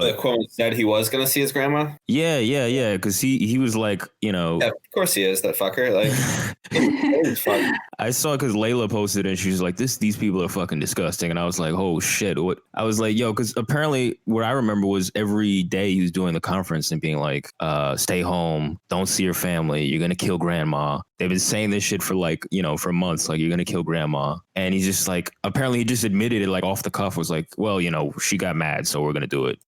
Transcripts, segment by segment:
The quote said he was going to see his grandma. Yeah. Because he was like, Yeah, of course he is, that fucker. Like, I saw because Layla posted and she was like, these people are fucking disgusting. And I was like, oh shit. What? I was like, yo, because apparently what I remember was every day he was doing the conference and being like, stay home, don't see your family, you're going to kill grandma. They've been saying this shit for like, for months, like you're going to kill grandma. And he's just like, apparently he just admitted it like off the cuff, was like, well, she got mad, so we're going to do it.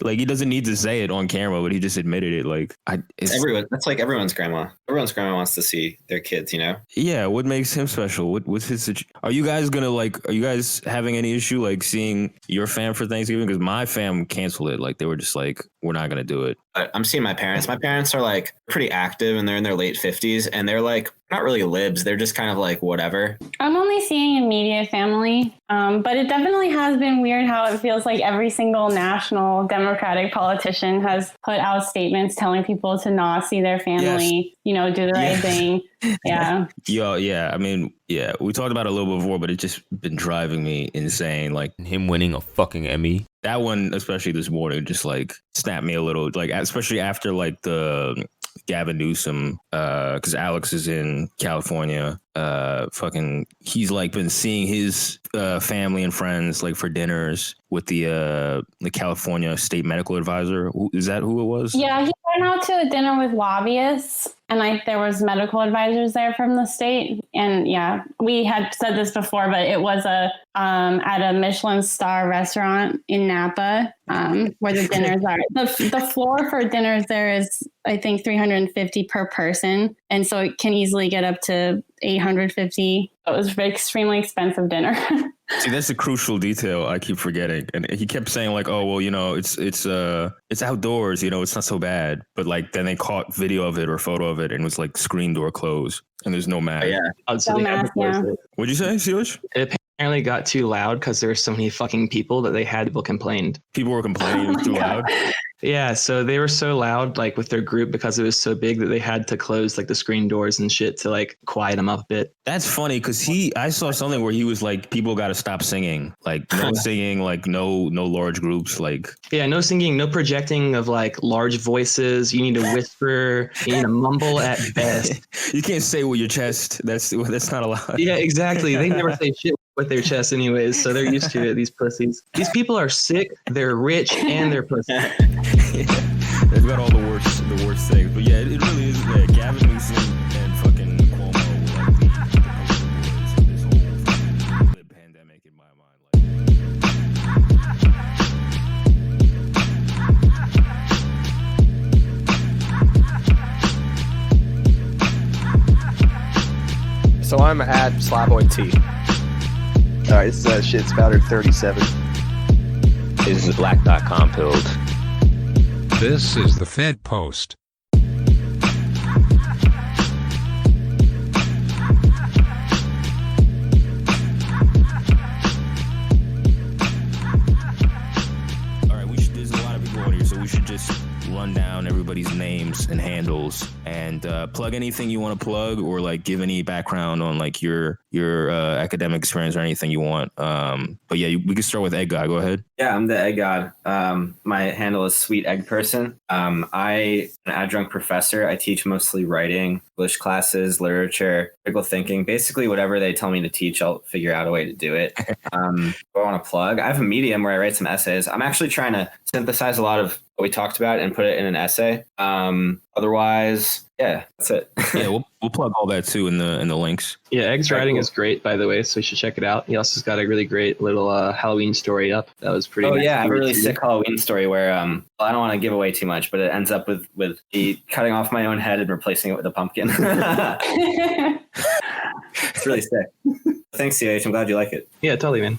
Like he doesn't need to say it on camera, but he just admitted it. Like it's everyone. That's like everyone's grandma. Everyone's grandma wants to see their kids, Yeah. What makes him special? What's his? Are you guys having any issue like seeing your fam for Thanksgiving? Because my fam canceled it. Like they were just like, we're not gonna do it. I'm seeing my parents. My parents are like pretty active and they're in their late 50s and they're like not really libs. They're just kind of like whatever. I'm only seeing immediate family, but it definitely has been weird how it feels like every single national Democratic politician has put out statements telling people to not see their family, do the right thing. Yeah. Yeah. I mean, yeah, we talked about it a little before, but it's just been driving me insane. Like him winning a fucking Emmy. That one, especially this morning, just like snapped me a little, like, especially after like the Gavin Newsom, because Alex is in California. He's like been seeing his family and friends like for dinners with the California state medical advisor. Is that who it was? Yeah, he went out to a dinner with lobbyists, and there was medical advisors there from the state. And yeah, we had said this before, but it was at a Michelin star restaurant in Napa, where the dinners are. The floor for dinners there is, I think, $350 per person, and so it can easily get up to $850. It was an extremely expensive dinner. See, that's the crucial detail I keep forgetting. And he kept saying like, oh, well, it's outdoors, it's not so bad. But like then they caught video of it or photo of it and it was like screen door closed and there's no mask. No mask, yeah. What'd you say, Silas? It apparently got too loud because there were so many fucking people that they had people complained. People were complaining it was too loud? Yeah, so they were so loud, like with their group, because it was so big that they had to close like the screen doors and shit to like quiet them up a bit. That's funny because I saw something where he was like, people got to stop singing, like no singing, like no large groups, like no singing, no projecting of like large voices. You need to whisper, you need to mumble at best. You can't say with your chest. That's not allowed. Yeah, exactly. They never say shit with their chest anyways, so they're used to it, these pussies. These people are sick, they're rich, and they're pussies. They've got all the worst things. But yeah, it really is. Yeah, Gavin Newsom and fucking Cuomo were like the poster boys of this whole fucking pandemic in my mind. So I'm at Slyboy T. All right, this is Shit Spouter 37. This is Black.com build. This is the Fed Post. All right, there's a lot of people on here, so we should just run down everybody's names and handles and plug anything you want to plug or like give any background on like your academic experience or anything you want. But yeah, we can start with Egg God. Go ahead. Yeah, I'm the Egg God. My handle is Sweet Egg Person. I'm an adjunct professor. I teach mostly writing, English classes, literature, critical thinking. Basically, whatever they tell me to teach, I'll figure out a way to do it. I want to plug. I have a Medium where I write some essays. I'm actually trying to synthesize a lot of what we talked about and put it in an essay. Otherwise, yeah, that's it. Yeah, we'll plug all that too in the links. Yeah, Egg's writing is great, by the way, so you should check it out. He also has got a really great little Halloween story up. That was pretty nice. Yeah, I have a really sick Halloween story where I don't want to give away too much, but it ends up with me cutting off my own head and replacing it with a pumpkin. It's really sick. Thanks, CH. I'm glad you like it. Yeah, totally, man.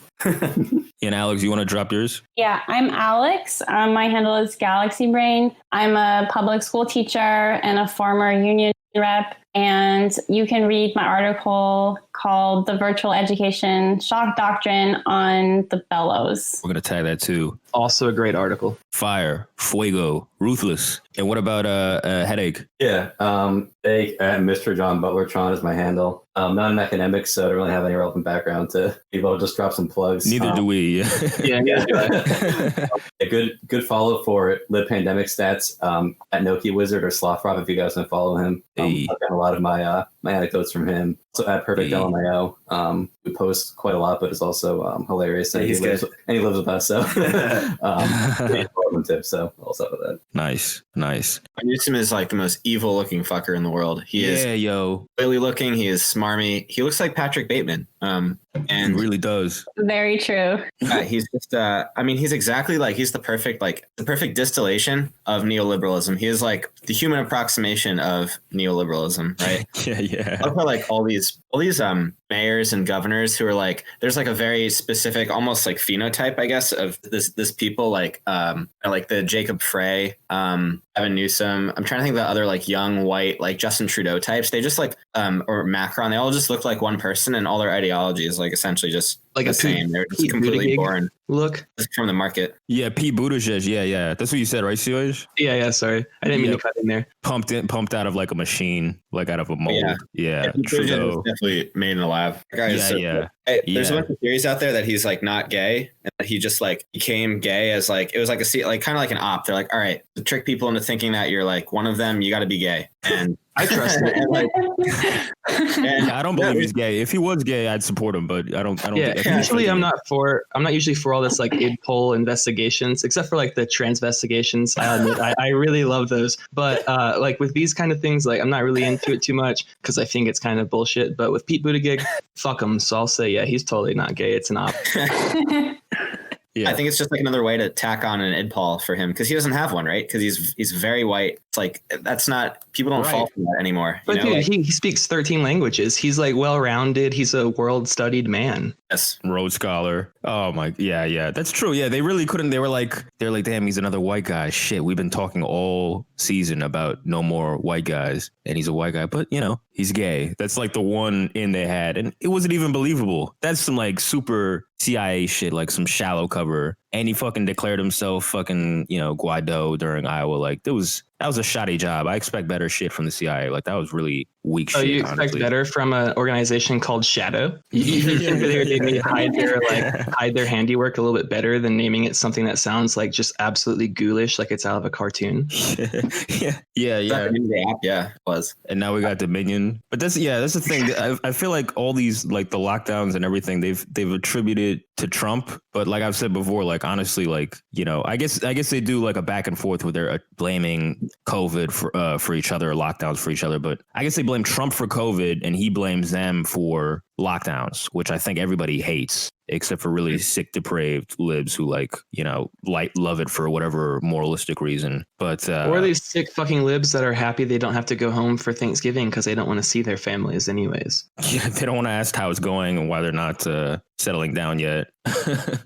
And Alex, you want to drop yours? Yeah, I'm Alex. My handle is Galaxy Brain. I'm a public school teacher and a former union rep. And you can read my article called The Virtual Education Shock Doctrine on the Bellows. We're going to tag that too. Also a great article. Fire, fuego, ruthless. And what about headache? Yeah, Mr. John Butlertron is my handle. Not an academic, so I don't really have any relevant background to people. Just drop some plugs. Neither do we. A good follow for Lib Pandemic Stats at Noki Wizard or Slothrop if you guys want to follow him. I've got a lot of my anecdotes from him. So at Perfect LMAO, we post quite a lot, but it's also hilarious. And he lives with us, so tip. So I'll stop with that. Nice. Newsom is like the most evil looking fucker in the world. He is oily looking. He is smarmy. He looks like Patrick Bateman. And he really does. Very true. He's just he's exactly like he's the perfect distillation of neoliberalism. He is like the human approximation of neoliberalism, right? Yeah. I look at like all these mayors and governors who are like, there's like a very specific, almost like phenotype, I guess, of this people like the Jacob Frey, Evan Newsom. I'm trying to think of the other like young white like Justin Trudeau types. They just like or Macron. They all just look like one person, and all their ideology is like essentially just like the same. They're just completely boring. Look from the market. Yeah, Pete Buttigieg. Yeah. That's what you said, right, Suez? Yeah. Sorry, I didn't mean to cut in there. Pumped out of like a machine, like out of a mold. Yeah. Trudeau definitely made in a lab. There's a bunch of theories out there that he's like not gay, and that he just like became gay as like it was like kind of like an op. They're like, all right, to trick people into thinking that you're like one of them, you got to be gay. And I trust it. I don't believe he's gay. If he was gay, I'd support him, but I don't. Usually, I'm not usually for all this like id poll investigations, except for like the transvestigations. I admit, I really love those. But like with these kind of things, like I'm not really into it too much because I think it's kind of bullshit. But with Pete Buttigieg, fuck him. So I'll say, yeah, he's totally not gay. It's an op. Yeah. I think it's just like another way to tack on an id poll for him because he doesn't have one, right? Because he's very white. It's like that's not people don't fall for that anymore. But dude, he speaks 13 languages. He's like well-rounded. He's a world-studied man. Yes, Rhodes Scholar. Oh my, yeah, that's true. Yeah, they really couldn't. They're like, damn, he's another white guy. Shit, we've been talking all season about no more white guys, and he's a white guy, but he's gay. That's like the one in they had, and it wasn't even believable. That's some like super CIA shit, like some shallow cover. And he fucking declared himself fucking, Guaido during Iowa. Like that was a shoddy job. I expect better shit from the CIA. Like that was really weak shit. Oh, you expect better from an organization called Shadow? You think they need to hide their handiwork a little bit better than naming it something that sounds like just absolutely ghoulish, like it's out of a cartoon? Yeah, it was. And now we got Dominion. But that's the thing. I feel like all these like the lockdowns and everything they've attributed to Trump. But like I've said before, like honestly, like I guess they do like a back and forth where they're blaming COVID for each other, or lockdowns for each other. But I guess they blame Trump for COVID and he blames them for lockdowns, which I think everybody hates, except for really sick, depraved libs who love it for whatever moralistic reason. But or these sick fucking libs that are happy they don't have to go home for Thanksgiving because they don't want to see their families anyways. Yeah, they don't want to ask how it's going and why they're not settling down yet. I'm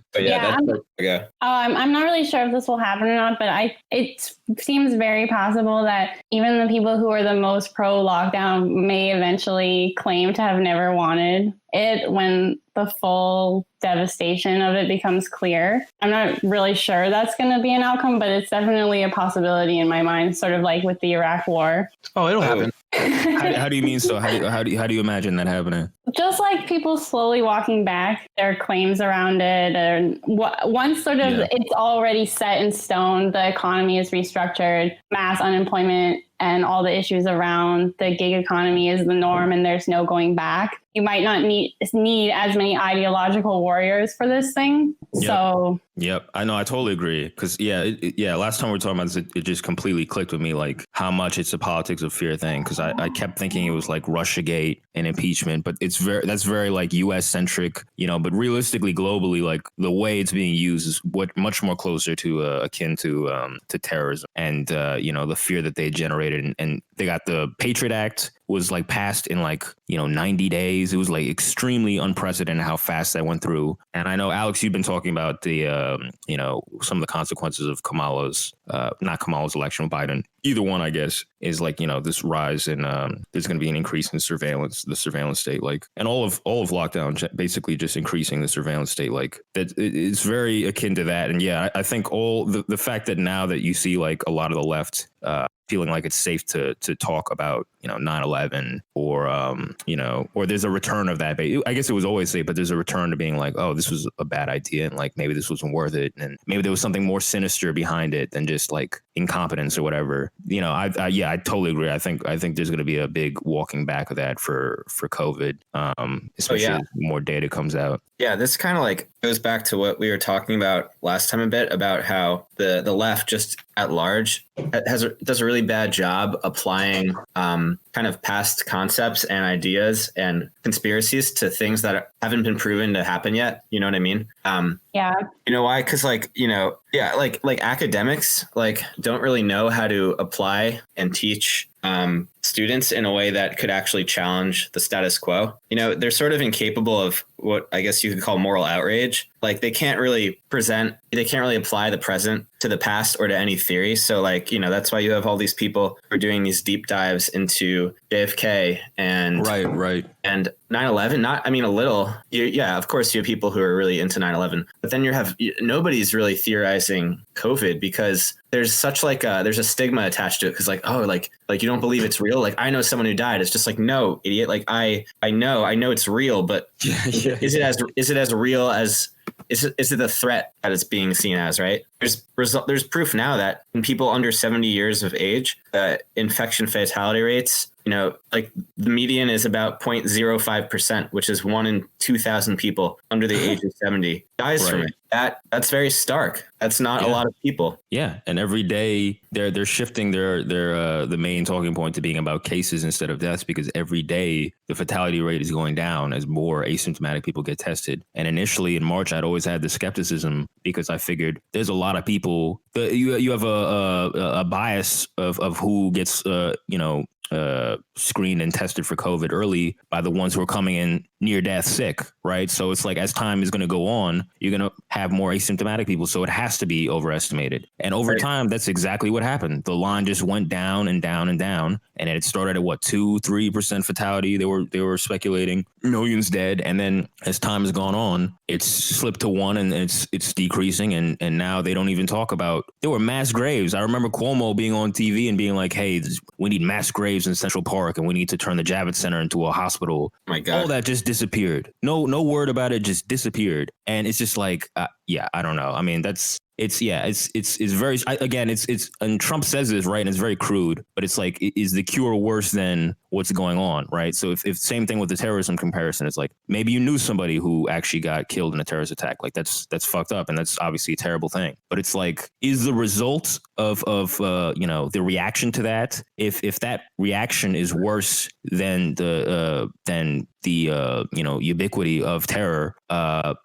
not really sure if this will happen or not, but it seems very possible that even the people who are the most pro lockdown may eventually claim to have never wanted it when the full devastation of it becomes clear. I'm not really sure that's going to be an outcome, but it's definitely a possibility in my mind, sort of like with the Iraq War. Oh, it'll happen. How do you mean so? How do you imagine that happening? Just like people slowly walking back their claims around it, and once sort of it's already set in stone, the economy is restructured, mass unemployment and all the issues around the gig economy is the norm, and there's no going back. You might not need as many ideological warriors for this thing. Yep. So. Yep, I know. I totally agree. Because last time we were talking about this, it just completely clicked with me, like how much it's a politics of fear thing. Because I kept thinking it was like Russiagate and impeachment, but that's very like U.S. centric, But realistically, globally, like the way it's being used is much more closer to akin to terrorism and the fear that they generated celebrated. And they got the Patriot Act was like passed in like, 90 days. It was like extremely unprecedented how fast that went through. And I know, Alex, you've been talking about the, some of the consequences of not Kamala's election, Biden. Either one, I guess, is like, this rise in there's going to be an increase in the surveillance state, like, and all of lockdown basically just increasing the surveillance state, like that. It's very akin to that. And yeah, I think all the fact that now that you see like a lot of the left feeling like it's safe to talk about 9/11 or there's a return of that. I guess it was always safe, but there's a return to being like, oh, this was a bad idea, and like maybe this wasn't worth it, and maybe there was something more sinister behind it than just like incompetence or whatever. I totally agree. I think there's going to be a big walking back of that for COVID, especially as more data comes out. Yeah, this kind of like goes back to what we were talking about last time a bit about how the left just at large does a really bad job applying kind of past concepts and ideas and conspiracies to things that haven't been proven to happen yet. You know what I mean? Yeah. You know why? Because like academics like don't really know how to apply and teach students in a way that could actually challenge the status quo. They're sort of incapable of what I guess you could call moral outrage. Like they can't really apply the present to the past or to any theory. So like, that's why you have all these people who are doing these deep dives into JFK and right. And 9/11, a little. Yeah, of course you have people who are really into 9/11, but then nobody's really theorizing COVID because there's such like there's a stigma attached to it because like, oh, like you don't believe it's real. Like I know someone who died. It's just like, no, idiot. Like I know it's real, but is it as real as is it the threat that it's being seen as, right? There's proof now that in people under 70 years of age, infection fatality rates, like the median is about 0.05%, which is 1 in 2,000 people under the age of 70 dies from it. That's very stark. That's not a lot of people. Yeah, and every day they're shifting their the main talking point to being about cases instead of deaths because every day the fatality rate is going down as more asymptomatic people get tested. And initially in March, I'd always had the skepticism because I figured there's a lot of people. You have a bias of who gets screened and tested for COVID early by the ones who are coming in near death sick, right? So it's like as time is going to go on, you're going to have more asymptomatic people. So it has to be overestimated. And over time, that's exactly what happened. The line just went down and down and down. And it started at 2-3% fatality. They were speculating millions dead. And then as time has gone on, it's slipped to 1 and it's decreasing. And now they don't even talk about, there were mass graves. I remember Cuomo being on TV and being like, hey, we need mass graves in Central Park and we need to turn the Javits Center into a hospital. Oh my God. All that just disappeared. No word about it, just disappeared. And it's just like, I don't know. I mean, it's very, again, it's, and Trump says this, right? And it's very crude, but it's like, is the cure worse than what's going on, right? So if same thing with the terrorism comparison, it's like, maybe you knew somebody who actually got killed in a terrorist attack. Like that's fucked up. And that's obviously a terrible thing, but it's like, is the result of the reaction to that, if that reaction is worse than the ubiquity of terror,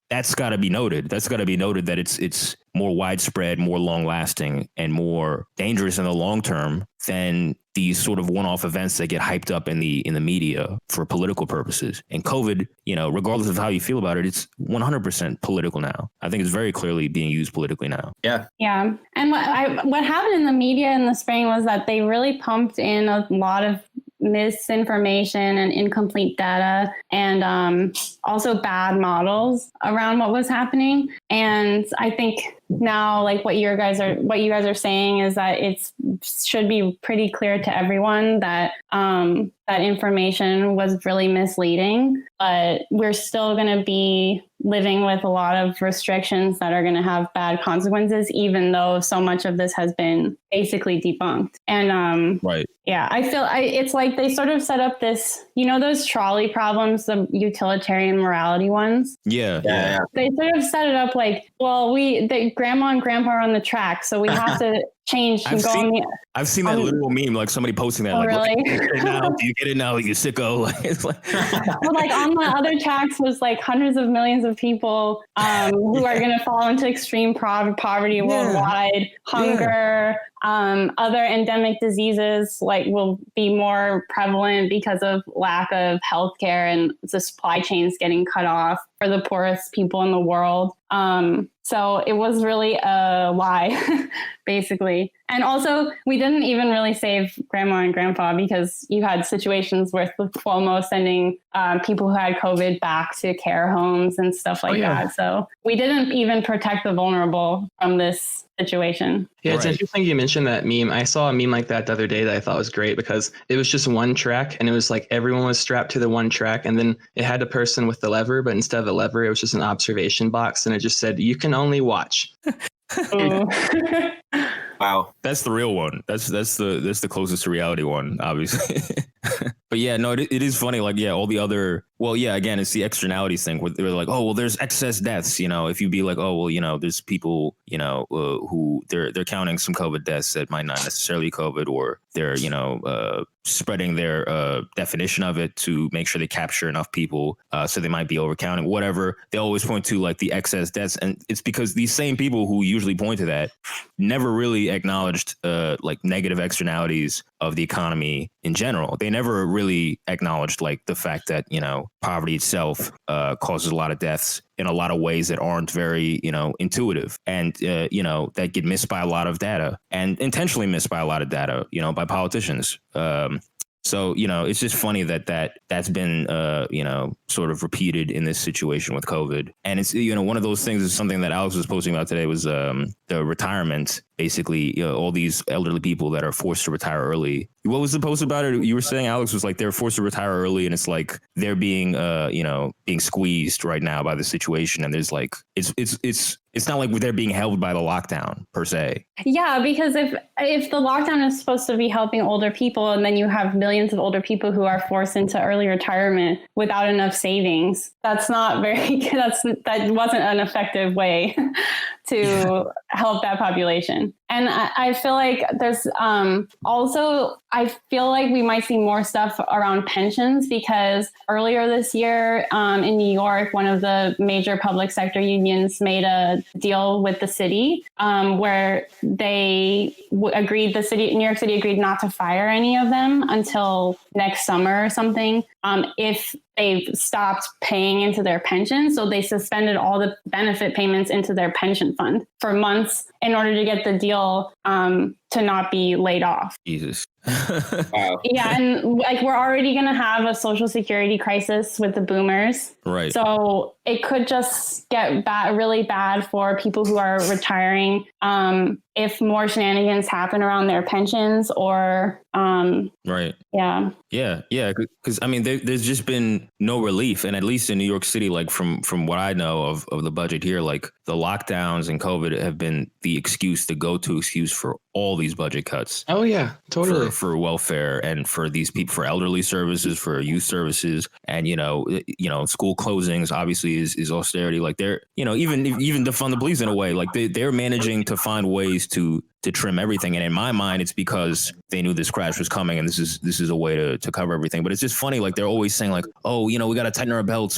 that's got to be noted. That's got to be noted that it's more widespread, more long lasting, and more dangerous in the long term than these sort of one-off events that get hyped up in the media for political purposes. And COVID, regardless of how you feel about it, it's 100% political now. I think it's very clearly being used politically now. Yeah. Yeah. And what happened in the media in the spring was that they really pumped in a lot of misinformation and incomplete data and also bad models around what was happening. And I think now, like what you guys are saying is that it should be pretty clear to everyone that that information was really misleading, but we're still going to be living with a lot of restrictions that are going to have bad consequences, even though so much of this has been basically debunked. And right. Yeah, I feel it's like they sort of set up this, those trolley problems, the utilitarian morality ones. Yeah. They sort of set it up like, well, grandma and grandpa are on the track, so we have to change. I've seen that literal meme, like somebody posting that, like, really? do you get it now? Do you get it now? You sicko. Like, it's like, well, like on the other tracks was like hundreds of millions of people who are going to fall into extreme poverty worldwide, hunger, other endemic diseases like will be more prevalent because of lack of healthcare and the supply chains getting cut off for the poorest people in the world. So it was really a lie, basically. And also, we didn't even really save grandma and grandpa because you had situations with Cuomo sending people who had COVID back to care homes and stuff like that. So we didn't even protect the vulnerable from this situation. Yeah, it's interesting you mentioned that meme. I saw a meme like that the other day that I thought was great because it was just one track and it was like everyone was strapped to the one track and then it had a person with the lever, but instead of a lever, it was just an observation box and it just said, you can only watch. Wow. That's the real one. That's the closest to reality one, obviously. But yeah, no, it is funny. Like, yeah, all the other, well, yeah, again, it's the externalities thing where they're like, oh, well, there's excess deaths. You know, if you be like, oh, well, you know, there's people, you know, who they're counting some COVID deaths that might not necessarily COVID, or they're, you know, spreading their definition of it to make sure they capture enough people. So they might be overcounting, whatever. They always point to like the excess deaths. And it's because these same people who usually point to that never really acknowledged like negative externalities of the economy in general. They never really acknowledged like the fact that, you know, poverty itself causes a lot of deaths in a lot of ways that aren't very, you know, intuitive and, you know, that get missed by a lot of data and intentionally missed by a lot of data, you know, by politicians. So, you know, it's just funny that's been, you know, sort of repeated in this situation with COVID. And it's, you know, one of those things is something that Alex was posting about today was the retirement. Basically, you know, all these elderly people that are forced to retire early. What was the post about it? You were saying, Alex, was like they're forced to retire early, and it's like they're being, you know, being squeezed right now by the situation. And there's like, it's not like they're being held by the lockdown per se. Yeah, because if the lockdown is supposed to be helping older people, and then you have millions of older people who are forced into early retirement without enough savings, that's not very good. That wasn't an effective way to help that population. And I feel like there's also, I feel like we might see more stuff around pensions because earlier this year in New York, one of the major public sector unions made a deal with the city where they agreed, New York City agreed not to fire any of them until next summer or something if they've stopped paying into their pension. So they suspended all the benefit payments into their pension fund for months in order to get the deal to not be laid off. Jesus. Wow. Yeah, and like we're already going to have a social security crisis with the boomers. Right. So it could just get really bad for people who are retiring if more shenanigans happen around their pensions or right. Yeah. Yeah. Because I mean, there's just been no relief, and at least in New York City, like from what I know of the budget here, like the lockdowns and COVID have been the go-to excuse for all these budget cuts. Oh yeah, totally. For welfare and for these people, for elderly services, for youth services, and you know, school closings obviously is austerity. Like they're, you know, even to fund the police in a way, like they're managing to find ways to trim everything. And in my mind, it's because they knew this crash was coming, and this is a way to cover everything. But it's just funny, like they're always saying like, oh, you know, we got to tighten our belts,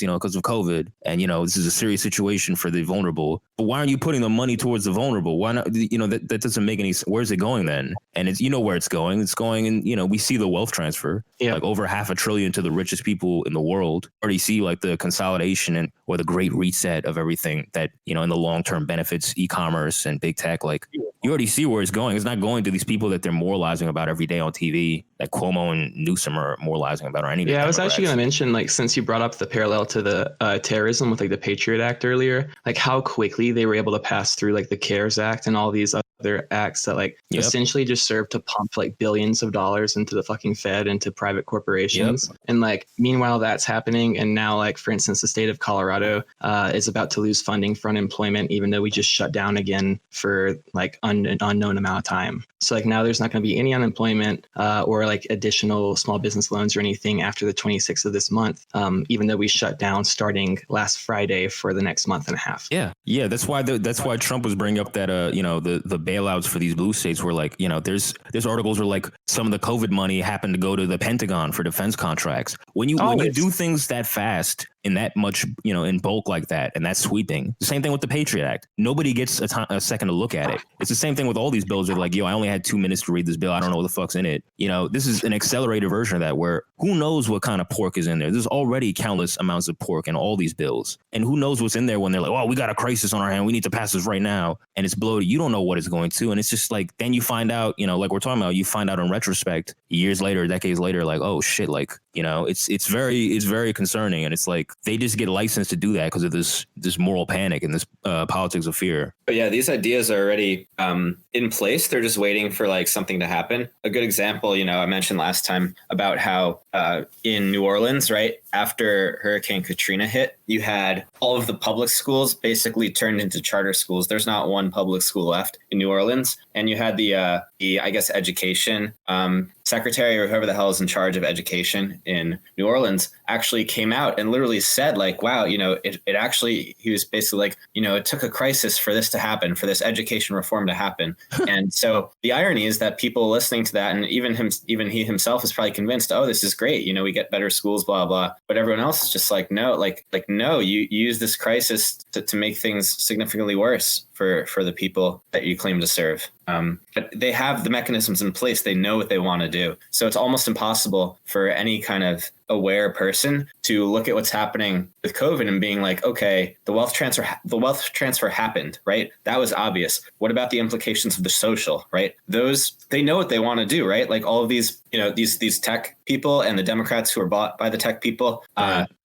you know, because of COVID, and you know, this is a serious situation for the vulnerable. But why aren't you putting the money towards the vulnerable? Why not? You know, that doesn't make any sense. Where's it going then? And it's, you know, where it's going. It's going, and you know, we see the wealth transfer, like over $500 billion to the richest people in the world. Already see like the consolidation or the great reset of everything that, you know, in the long term benefits e-commerce and big tech. Like you already see where it's going. It's not going to these people that they're moralizing about every day on TV, that Cuomo and Newsom are moralizing about, or any. Yeah, I was actually going to mention, like, since you brought up the parallel to the terrorism with like the Patriot Act earlier, like how quickly they were able to pass through like the CARES Act and all these other acts that like essentially just serve to pump like billions of dollars into the fucking Fed, into private corporations. And like, meanwhile, that's happening. And now, like, for instance, the state of Colorado is about to lose funding for unemployment, even though we just shut down again for like an unknown amount of time. So like now there's not going to be any unemployment or like additional small business loans or anything after the 26th of this month, even though we shut down starting last Friday for the next month and a half. Yeah. That's why Trump was bringing up that, you know, the bailouts for these blue states where like, there's articles where like some of the COVID money happened to go to the Pentagon for defense contracts. When you do things that fast in that much, in bulk like that, and that's sweeping. The same thing with the Patriot Act. Nobody gets a second to look at it. It's the same thing with all these bills. They're like, I only had 2 minutes to read this bill. I don't know what the fuck's in it. This is an accelerated version of that where who knows what kind of pork is in there. There's already countless amounts of pork in all these bills. And who knows what's in there when they're like, we got a crisis on our hand. We need to pass this right now. And it's bloated. You don't know what it's going to. And it's just like, then you find out, like we're talking about, you find out in retrospect, years later, decades later, like, oh shit, like, it's very concerning. And it's like, they just get licensed to do that because of this moral panic and this politics of fear. But yeah, these ideas are already in place. They're just waiting for like something to happen. A good example, I mentioned last time about how in New Orleans, right after Hurricane Katrina hit, you had all of the public schools basically turned into charter schools. There's not one public school left in New Orleans. And you had the I guess, education secretary or whoever the hell is in charge of education in New Orleans actually came out and literally said like, wow, it actually, he was basically like, it took a crisis for this to happen, for this education reform to happen. And so the irony is that people listening to that, and even he himself is probably convinced, oh, this is great. We get better schools, blah, blah. But everyone else is just like, no, no, you use this crisis to make things significantly worse for the people that you claim to serve. But they have the mechanisms in place. They know what they want to do. So it's almost impossible for any kind of aware person to look at what's happening with COVID and being like, okay, the wealth transfer happened, right? That was obvious. What about the implications of the social, right? Those, they know what they want to do, right? Like all of these, these tech people and the Democrats who are bought by the tech people,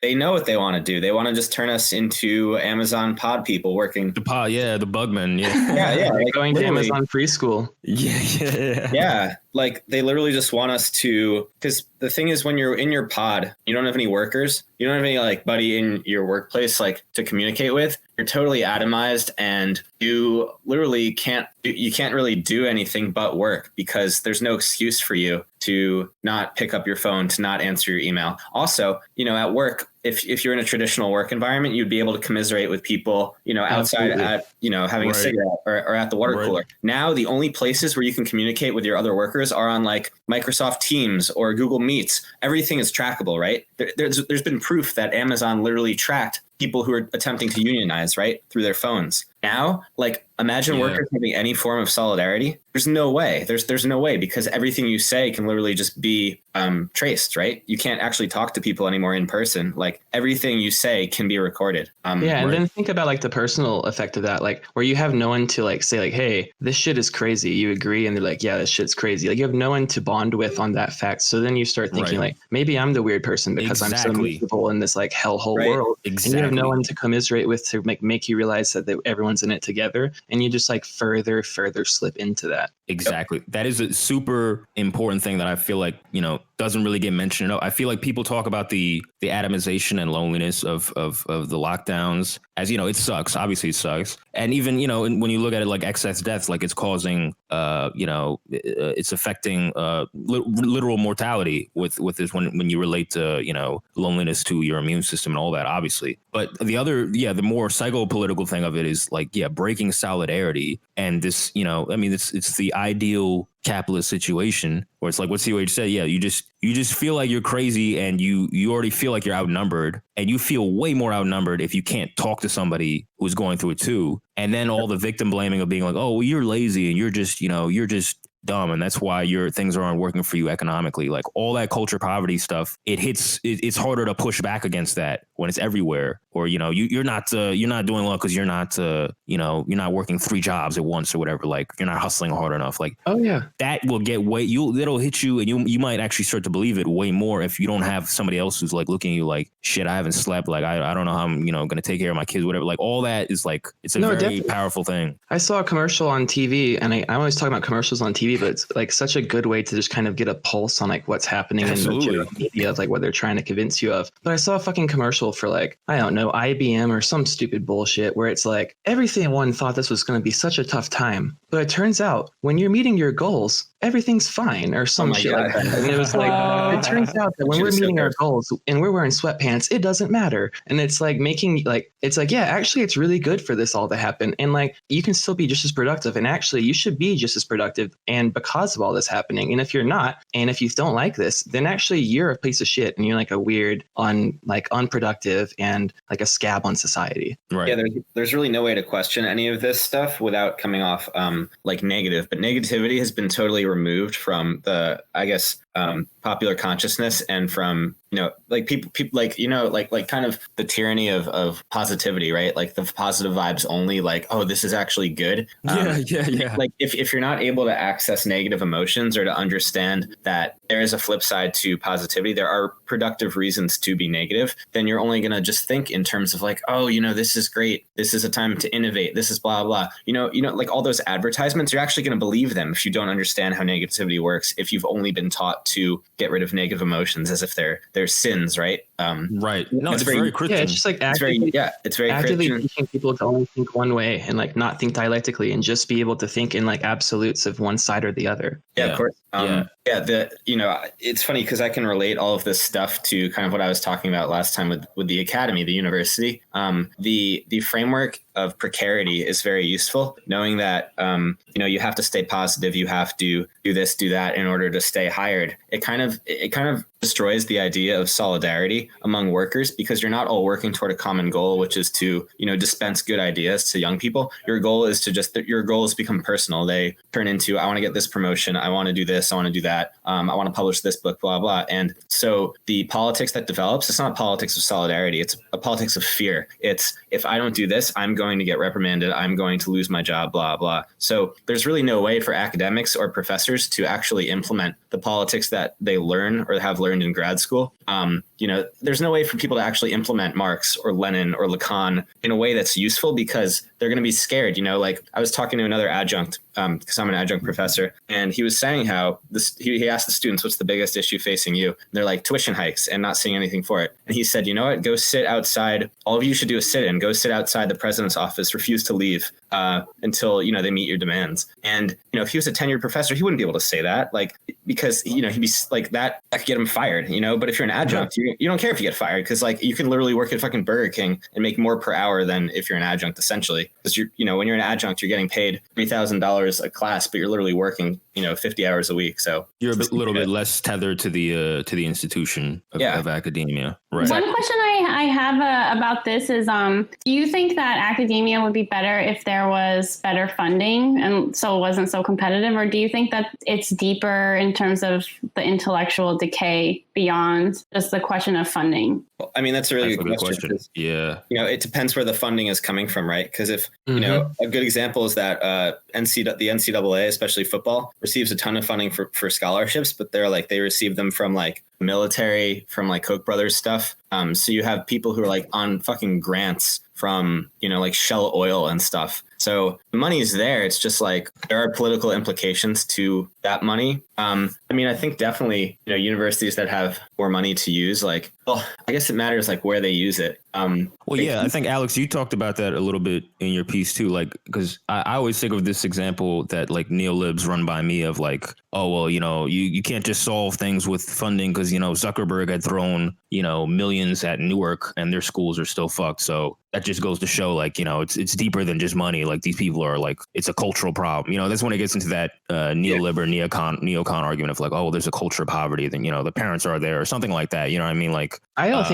they know what they want to do. They want to just turn us into Amazon pod people working. The bugmen. Yeah. Yeah. Like going to Amazon preschool. Yeah. Like they literally just want us to, because the thing is when you're in your pod, you don't have any workers. You don't have any like buddy in your workplace, like to communicate with. You're totally atomized and you literally can't really do anything but work because there's no excuse for you to not pick up your phone, to not answer your email. Also, at work, if you're in a traditional work environment, you'd be able to commiserate with people, outside at, having a cigarette or at the water cooler. Now, the only places where you can communicate with your other workers are on like Microsoft Teams or Google Meets. Everything is trackable, right? There's been proof that Amazon literally tracked people who are attempting to unionize, right, through their phones. Now, like, imagine workers having any form of solidarity. There's no way. There's no way because everything you say can literally just be traced, right? You can't actually talk to people anymore in person. Like everything you say can be recorded. And then think about like the personal effect of that, like where you have no one to like say like, hey, this shit is crazy. You agree, and they're like, yeah, this shit's crazy. Like you have no one to bond with on that fact. So then you start thinking like, maybe I'm the weird person because I'm so miserable in this like hellhole world. Exactly. And you have no one to commiserate with to make you realize that everyone's in it together, and you just like further slip into that. Exactly. That is a super important thing that I feel like, doesn't really get mentioned enough. I feel like people talk about the atomization and loneliness of the lockdowns as, it sucks. Obviously it sucks. And even, when you look at it like excess deaths, like it's causing, it's affecting literal mortality with this when you relate to, loneliness to your immune system and all that, obviously. But the other, the more psychopolitical thing of it is like, breaking solidarity. And this, it's the ideal capitalist situation where it's like what COH said. Yeah, you just feel like you're crazy and you already feel like you're outnumbered, and you feel way more outnumbered if you can't talk to somebody who's going through it too. And then all the victim blaming of being like, oh, well, you're lazy and you're just dumb, and that's why your things aren't working for you economically. Like all that culture poverty stuff, it's harder to push back against that when it's everywhere. Or you're not doing well because you're not working 3 jobs at once or whatever. Like you're not hustling hard enough. Like that will get it'll hit you, and you might actually start to believe it way more if you don't have somebody else who's like looking at you like, shit, I haven't slept. Like I don't know how I'm gonna take care of my kids, whatever. Like all that is like it's a very powerful thing. I saw a commercial on TV, and I'm always talking about commercials on TV, but it's like such a good way to just kind of get a pulse on like what's happening in the media, like what they're trying to convince you of. But I saw a fucking commercial for like, I don't know, IBM or some stupid bullshit where it's like everyone thought this was going to be such a tough time. But it turns out when you're meeting your goals, everything's fine or some shit like that. And it was like, it turns out that when we're meeting our goals and we're wearing sweatpants, it doesn't matter. And it's like yeah, actually it's really good for this all to happen. And like, you can still be just as productive. And actually you should be just as productive. And because of all this happening, and if you're not, and if you don't like this, then actually you're a piece of shit and you're like a weird unproductive and like a scab on society. Right. Yeah, there's really no way to question any of this stuff without coming off like negative. But negativity has been totally removed from the, I guess, popular consciousness, and from, you know, like people like, you know, like kind of the tyranny of positivity, right? Like the positive vibes only, like, oh, this is actually good. Yeah. Like if you're not able to access negative emotions or to understand that there is a flip side to positivity, there are productive reasons to be negative, then you're only going to just think in terms of like, oh, you know, this is great. This is a time to innovate. This is blah, blah. You know, like all those advertisements, you're actually going to believe them if you don't understand how negativity works, if you've only been taught to get rid of negative emotions as if they're sins, right? Right. No, it's very Christian. Yeah, it's just like it's very actively Christian. teaching people to only think one way and like not think dialectically and just be able to think in like absolutes of one side or the other. Yeah, of course. It's funny because I can relate all of this stuff to kind of what I was talking about last time with the academy, the university. The framework of precarity is very useful, knowing that, you have to stay positive. You have to do this, do that in order to stay hired. It kind of destroys the idea of solidarity among workers, because you're not all working toward a common goal, which is to, dispense good ideas to young people. Your goal is your goals become personal. They turn into, I want to get this promotion. I want to do this. I want to do that. I want to publish this book, blah, blah. And so the politics that develops, it's not a politics of solidarity. It's a politics of fear. It's, if I don't do this, I'm going to get reprimanded. I'm going to lose my job, blah, blah. So there's really no way for academics or professors to actually implement the politics that they learn or have learned in grad school. There's no way for people to actually implement Marx or Lenin or Lacan in a way that's useful, because they're going to be scared. Like I was talking to another adjunct, because I'm an adjunct professor, and he was saying how he asked the students, what's the biggest issue facing you? And they're like, tuition hikes and not seeing anything for it. And he said, you know what, go sit outside. All of you should do a sit-in. Go sit outside the president's office, refuse to leave until, they meet your demands. And, if he was a tenured professor, he wouldn't be able to say that, because, he'd be like that could get him fired, but if you're an adjunct, you don't care if you get fired, because you can literally work at fucking Burger King and make more per hour than if you're an adjunct, essentially. Because when you're an adjunct, you're geting paid $3,000 a class, but you're literally working, 50 hours a week. So you're a little bit less tethered to the institution of academia. Right. One question I have about this is, do you think that academia would be better if there was better funding and so it wasn't so competitive? Or do you think that it's deeper in terms of the intellectual decay beyond just the question of funding? Well, I mean, that's a really good question. Yeah. It depends where the funding is coming from, right? Because if, a good example is that the NCAA, especially football, receives a ton of funding for scholarships, but they receive them from military, from Koch brothers stuff. So you have people who are on fucking grants from, Shell Oil and stuff. So the money is there. It's just there are political implications to that money. I think definitely, universities that have more money to use, I guess it matters where they use it. I think, Alex, you talked about that a little bit in your piece too, because I always think of this example that neolibs run by me of you can't just solve things with funding because, Zuckerberg had thrown, millions at Newark and their schools are still fucked. So that just goes to show it's deeper than just money. These people are it's a cultural problem. That's when it gets into that neolib or neocon argument of there's a culture of poverty. Then, the parents are there or something like that. You know what I mean? I don't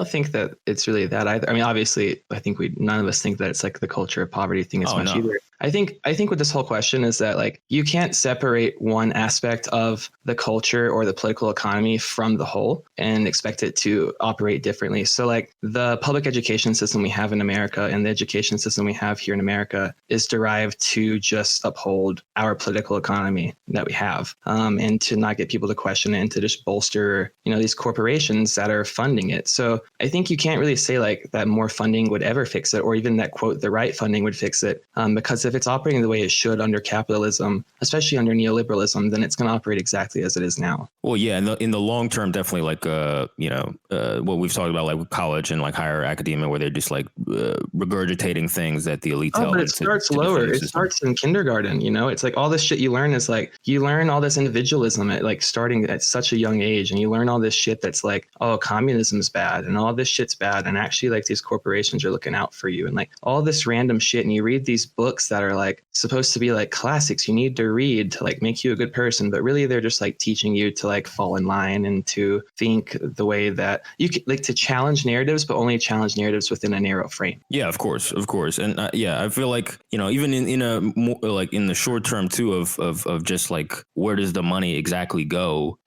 think that it's really that either. I mean, obviously, I think none of us think that it's the culture of poverty thing as much either. I think with this whole question is that you can't separate one aspect of the culture or the political economy from the whole and expect it to operate differently. So the public education system we have in America and the education system we have here in America is derived to just uphold our political economy that we have, and to not get people to question it and to just bolster, these corporations that are funding it. So I think you can't really say that more funding would ever fix it, or even that, quote, the right funding would fix it, because if it's operating the way it should under capitalism, especially under neoliberalism, then it's going to operate exactly as it is now. Well, yeah, in the long term, definitely like what we've talked about, like with college and like higher academia, where they're just like regurgitating things that the elite tell but them. it starts lower. It starts in kindergarten. You know, it's like all this shit you learn is like you learn all this individualism at like starting at such a young age, and you learn all this shit that's like, oh, communism's bad and all this shit's bad, and actually like these corporations are looking out for you and like all this random shit. And you read these books that are like supposed to be like classics you need to read to like make you a good person, but really they're just like teaching you to like fall in line and to think the way that you can, like to challenge narratives, but only challenge narratives within a narrow frame. Yeah, of course, and I feel like, you know, even in a more like in the short term too of just like where does the money exactly go?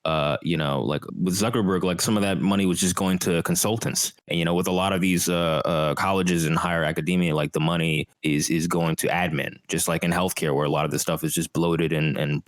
You know, like with Zuckerberg, like some of that money was just going to consultants, and you know, with a lot of these colleges and higher academia, like the money is going to admin, just like in healthcare, where a lot of this stuff is just bloated and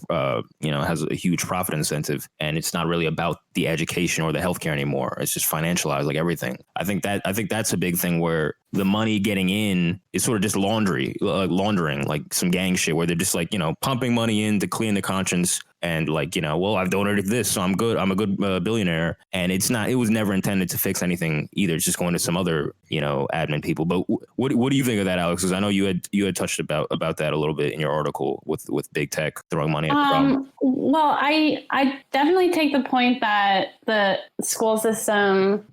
you know, has a huge profit incentive, and it's not really about the education or the healthcare anymore. It's just financialized, like everything. I think that's a big thing where the money getting in is sort of just laundering, like some gang shit, where they're just like, you know, pumping money in to clean the conscience. And like, you know, well, I've donated this, so I'm good. I'm a good billionaire. And it was never intended to fix anything either. It's just going to some other, you know, admin people. But what do you think of that, Alex? Because I know you had touched about that a little bit in your article with big tech throwing money at the problem. Well, I definitely take the point that the school system,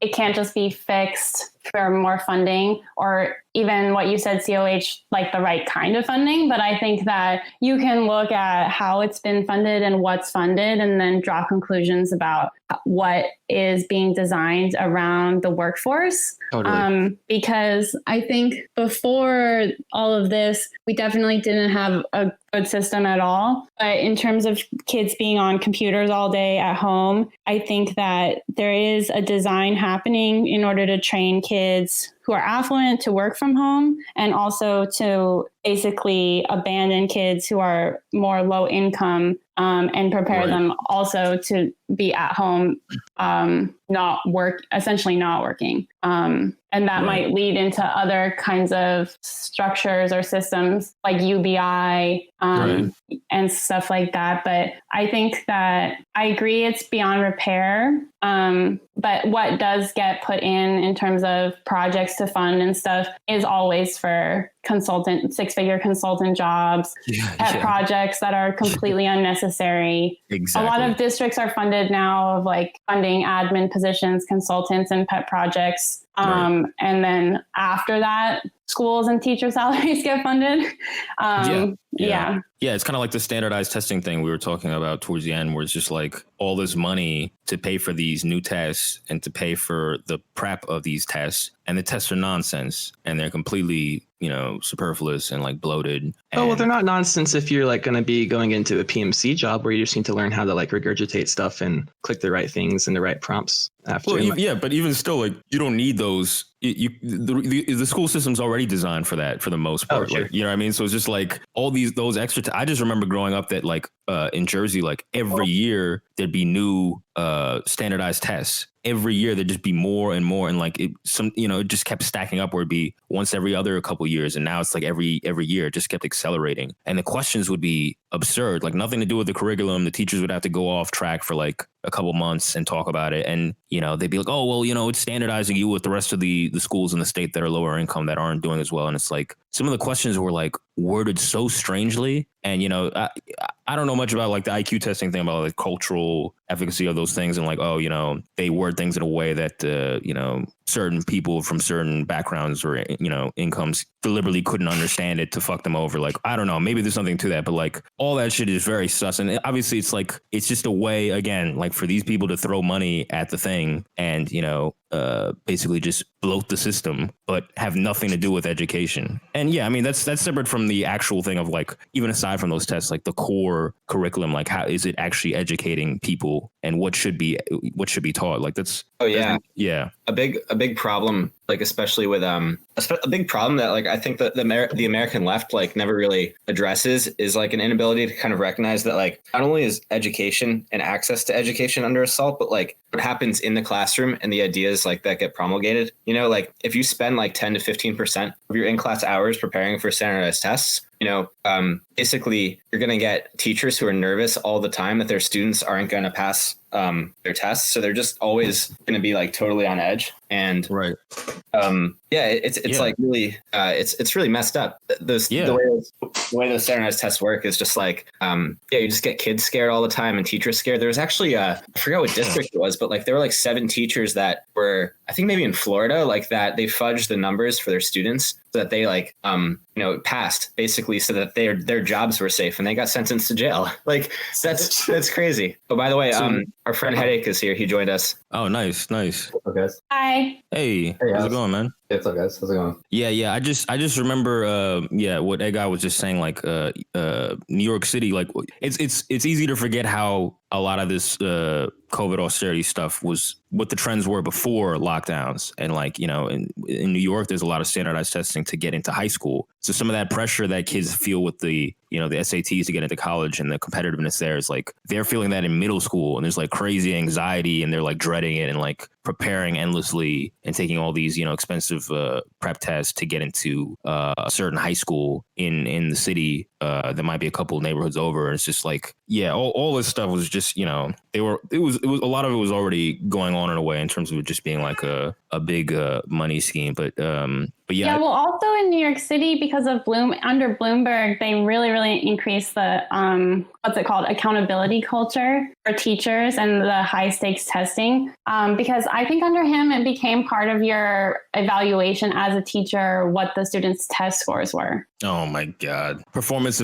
it can't just be fixed for more funding, or even what you said, COH, like the right kind of funding. But I think that you can look at how it's been funded and what's funded, and then draw conclusions about what is being designed around the workforce. Totally. Because I think before all of this, we definitely didn't have a good system at all. But in terms of kids being on computers all day at home, I think that there is a design happening in order to train kids who are affluent to work from home, and also to basically abandon kids who are more low income, and prepare them also to be at home, essentially not working. And that might lead into other kinds of structures or systems like UBI, and stuff like that. But I think that I agree it's beyond repair. But what does get put in terms of projects to fund and stuff is always for six-figure consultant jobs, pet projects that are completely unnecessary. Exactly. A lot of districts are funded now of like funding admin positions, consultants, and pet projects. And then after that, schools and teacher salaries get funded. Yeah, it's kind of like the standardized testing thing we were talking about towards the end, where it's just like all this money to pay for these new tests and to pay for the prep of these tests. And the tests are nonsense, and they're completely, you know, superfluous and like bloated. Well, they're not nonsense if you're like going to be going into a PMC job where you just need to learn how to like regurgitate stuff and click the right things and the right prompts after. Well, but even still, like you don't need those. The school system's already designed for that for the most part. Sure. Like, you know what I mean? So it's just like all those extra. I just remember growing up that like in Jersey, like every year there'd be new standardized tests. Every year there'd just be more and more, and like it just kept stacking up, where it'd be once every other couple of years, and now it's like every year it just kept accelerating, and the questions would be absurd, like nothing to do with the curriculum. The teachers would have to go off track for like a couple months and talk about it, and you know they'd be like, oh well, you know, it's standardizing you with the rest of the schools in the state that are lower income that aren't doing as well. And it's like some of the questions were like worded so strangely, and you know I don't know much about like the IQ testing thing, about like cultural efficacy of those things, and like, oh, you know, they word things in a way that you know, certain people from certain backgrounds or, you know, incomes deliberately couldn't understand it to fuck them over. Like, I don't know, maybe there's something to that, but like all that shit is very sus. And obviously it's like, it's just a way, again, like for these people to throw money at the thing and, you know, basically just bloat the system, but have nothing to do with education. And yeah, I mean, that's separate from the actual thing of like, even aside from those tests, like the core curriculum, like how is it actually educating people and what should be taught? Like that's, a big problem like especially with a big problem that like I think that the American left like never really addresses is like an inability to kind of recognize that like not only is education and access to education under assault, but like what happens in the classroom and the ideas like that get promulgated. You know, like if you spend like 10 to 15% of your in-class hours preparing for standardized tests, you know, basically you're going to get teachers who are nervous all the time that their students aren't going to pass their tests. So they're just always going to be like totally on edge. And right. It's like really, it's really messed up. The way those standardized tests work is just like, you just get kids scared all the time and teachers scared. There was actually, I forgot what district it was, but like there were like 7 teachers that were, I think maybe in Florida, like that they fudged the numbers for their students so that they like, passed basically so that their jobs were safe and they got sentenced to jail. Like that's crazy. Oh, by the way, our friend Headache is here. He joined us. Oh, nice. What's up, guys? Hi. Hey, how's it going, man? What's up, guys? How's it going? Yeah. I just remember, what Ed guy was just saying, like, New York City, like it's easy to forget how a lot of this COVID austerity stuff was what the trends were before lockdowns. And like, you know, in New York, there's a lot of standardized testing to get into high school. So some of that pressure that kids feel with the SATs to get into college and the competitiveness there is like, they're feeling that in middle school and there's like crazy anxiety and they're like dreading it and like preparing endlessly and taking all these, expensive prep tests to get into a certain high school in the city that might be a couple of neighborhoods over. And it's just like, all this stuff was just, it was a lot of it was already going on in a way in terms of it just being like a big money scheme. But yeah. Well, also in New York City, because of under Bloomberg, they really increased the accountability culture for teachers and the high stakes testing. Because I think under him, it became part of your evaluation as a teacher what the students' test scores were. Oh my God. Performance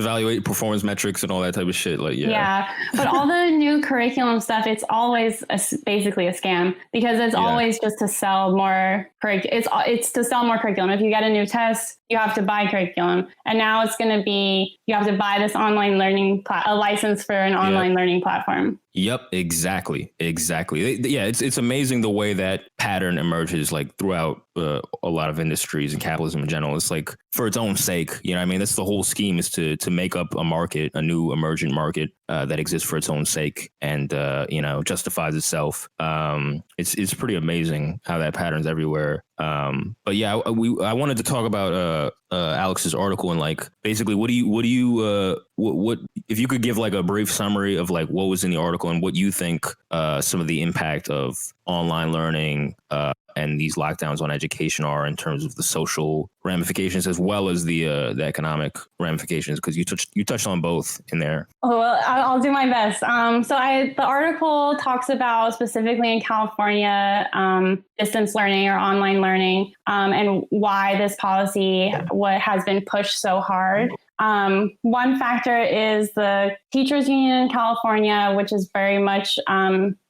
metrics and all that type of shit. Like, yeah. But all the new curriculum stuff, it's always basically a scam because it's always just to sell more curriculum. It's to sell more curriculum. If you get a new test, you have to buy curriculum. And now it's going to be, you have to buy this online learning, a license for an online learning platform. Yep, exactly. It's amazing the way that pattern emerges like throughout a lot of industries and capitalism in general. It's like for its own sake, I mean, that's the whole scheme is to make up a market, a new emergent market that exists for its own sake and, justifies itself. It's pretty amazing how that pattern's everywhere. But yeah, I wanted to talk about Alex's article and like basically what if you could give like a brief summary of like what was in the article and what you think some of the impact of online learning and these lockdowns on education are in terms of the social ramifications as well as the economic ramifications, because you touched on both in there. Oh, well, I'll do my best. The article talks about specifically in California distance learning or online learning and why this policy has been pushed so hard. One factor is the teachers union in California, which is very much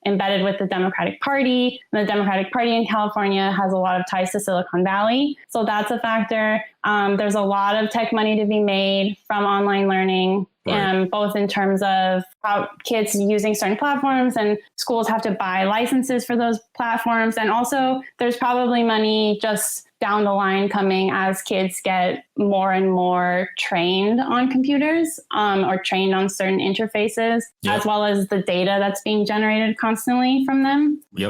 embedded with the Democratic Party. And the Democratic Party in California has a lot of ties to Silicon Valley. So that's a factor. There's a lot of tech money to be made from online learning. Right. Both in terms of how kids using certain platforms and schools have to buy licenses for those platforms. And also there's probably money just down the line coming as kids get more and more trained on computers or trained on certain interfaces, as well as the data that's being generated constantly from them. Yep.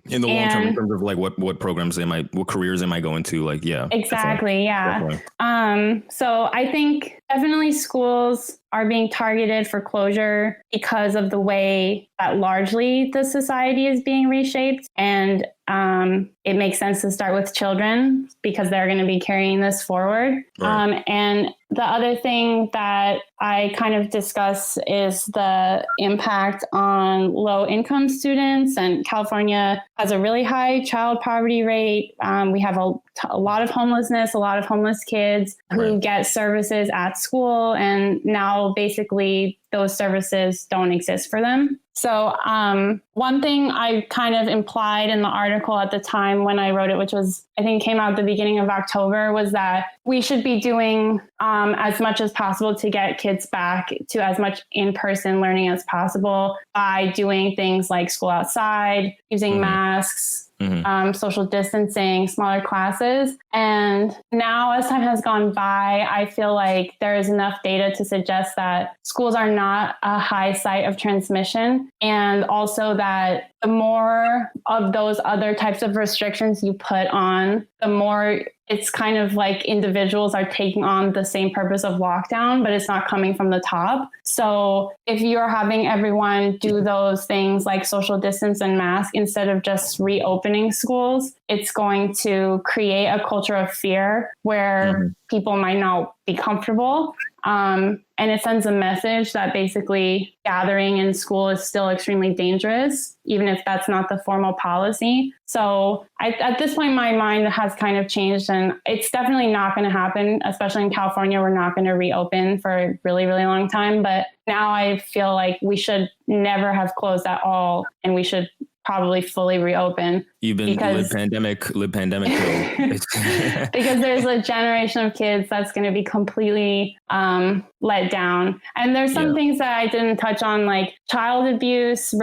In the long term, in terms of like what programs what careers they might go into, like, exactly. Definitely. So I think definitely schools are being targeted for closure because of the way that largely the society is being reshaped. And it makes sense to start with children because they're going to be carrying this forward. Right. And the other thing that I kind of discuss is the impact on low income students. And California has a really high child poverty rate. We have a lot of homelessness, a lot of homeless kids who get services at school. And now basically those services don't exist for them. So one thing I kind of implied in the article at the time when I wrote it, which was, I think came out at the beginning of October, was that we should be doing as much as possible to get kids back to as much in-person learning as possible by doing things like school outside, using masks, social distancing, smaller classes. And now as time has gone by, I feel like there is enough data to suggest that schools are not a high site of transmission. And also that the more of those other types of restrictions you put on, the more it's kind of like individuals are taking on the same purpose of lockdown, but it's not coming from the top. So if you're having everyone do those things like social distance and mask instead of just reopening schools, it's going to create a culture of fear where people might not be comfortable. And it sends a message that basically gathering in school is still extremely dangerous, even if that's not the formal policy. So at this point, my mind has kind of changed, and it's definitely not going to happen, especially in California. We're not going to reopen for a really, really long time. But now I feel like we should never have closed at all, and we should probably fully reopen. You've been live pandemic pill. Because there's a generation of kids that's going to be completely let down. And there's some things that I didn't touch on, like child abuse,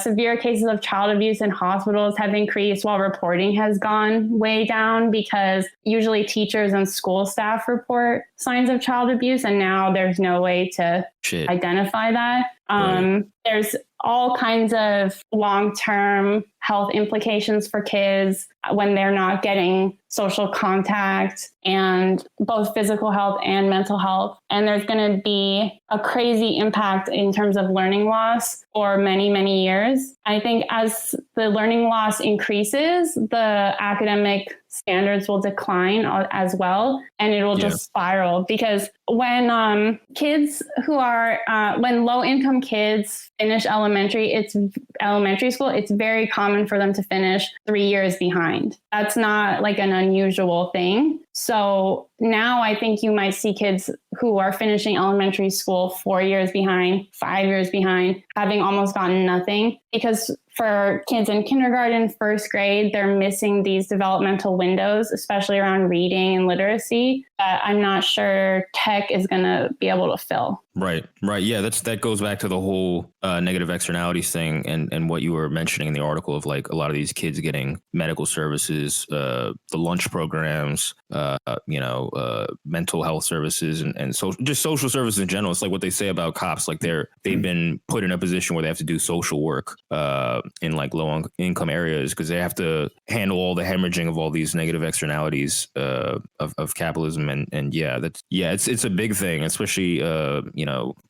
severe cases of child abuse in hospitals have increased while reporting has gone way down, because usually teachers and school staff report signs of child abuse, and now there's no way to identify that. There's all kinds of long-term health implications for kids when they're not getting social contact, and both physical health and mental health. And there's going to be a crazy impact in terms of learning loss for many, many years. I think as the learning loss increases, the academic standards will decline as well, and it will just spiral. Because when kids who are when low-income kids finish elementary school, it's very common for them to finish 3 years behind. That's not like an unusual thing. So now I think you might see kids who are finishing elementary school 4 years behind, 5 years behind, having almost gotten nothing. Because for kids in kindergarten, first grade, they're missing these developmental windows, especially around reading and literacy, that I'm not sure tech is going to be able to fill. Right. Yeah, that goes back to the whole negative externalities thing and what you were mentioning in the article of like a lot of these kids getting medical services, the lunch programs, mental health services and just social services in general. It's like what they say about cops, like they've been put in a position where they have to do social work in like low income areas because they have to handle all the hemorrhaging of all these negative externalities of capitalism. And it's a big thing, especially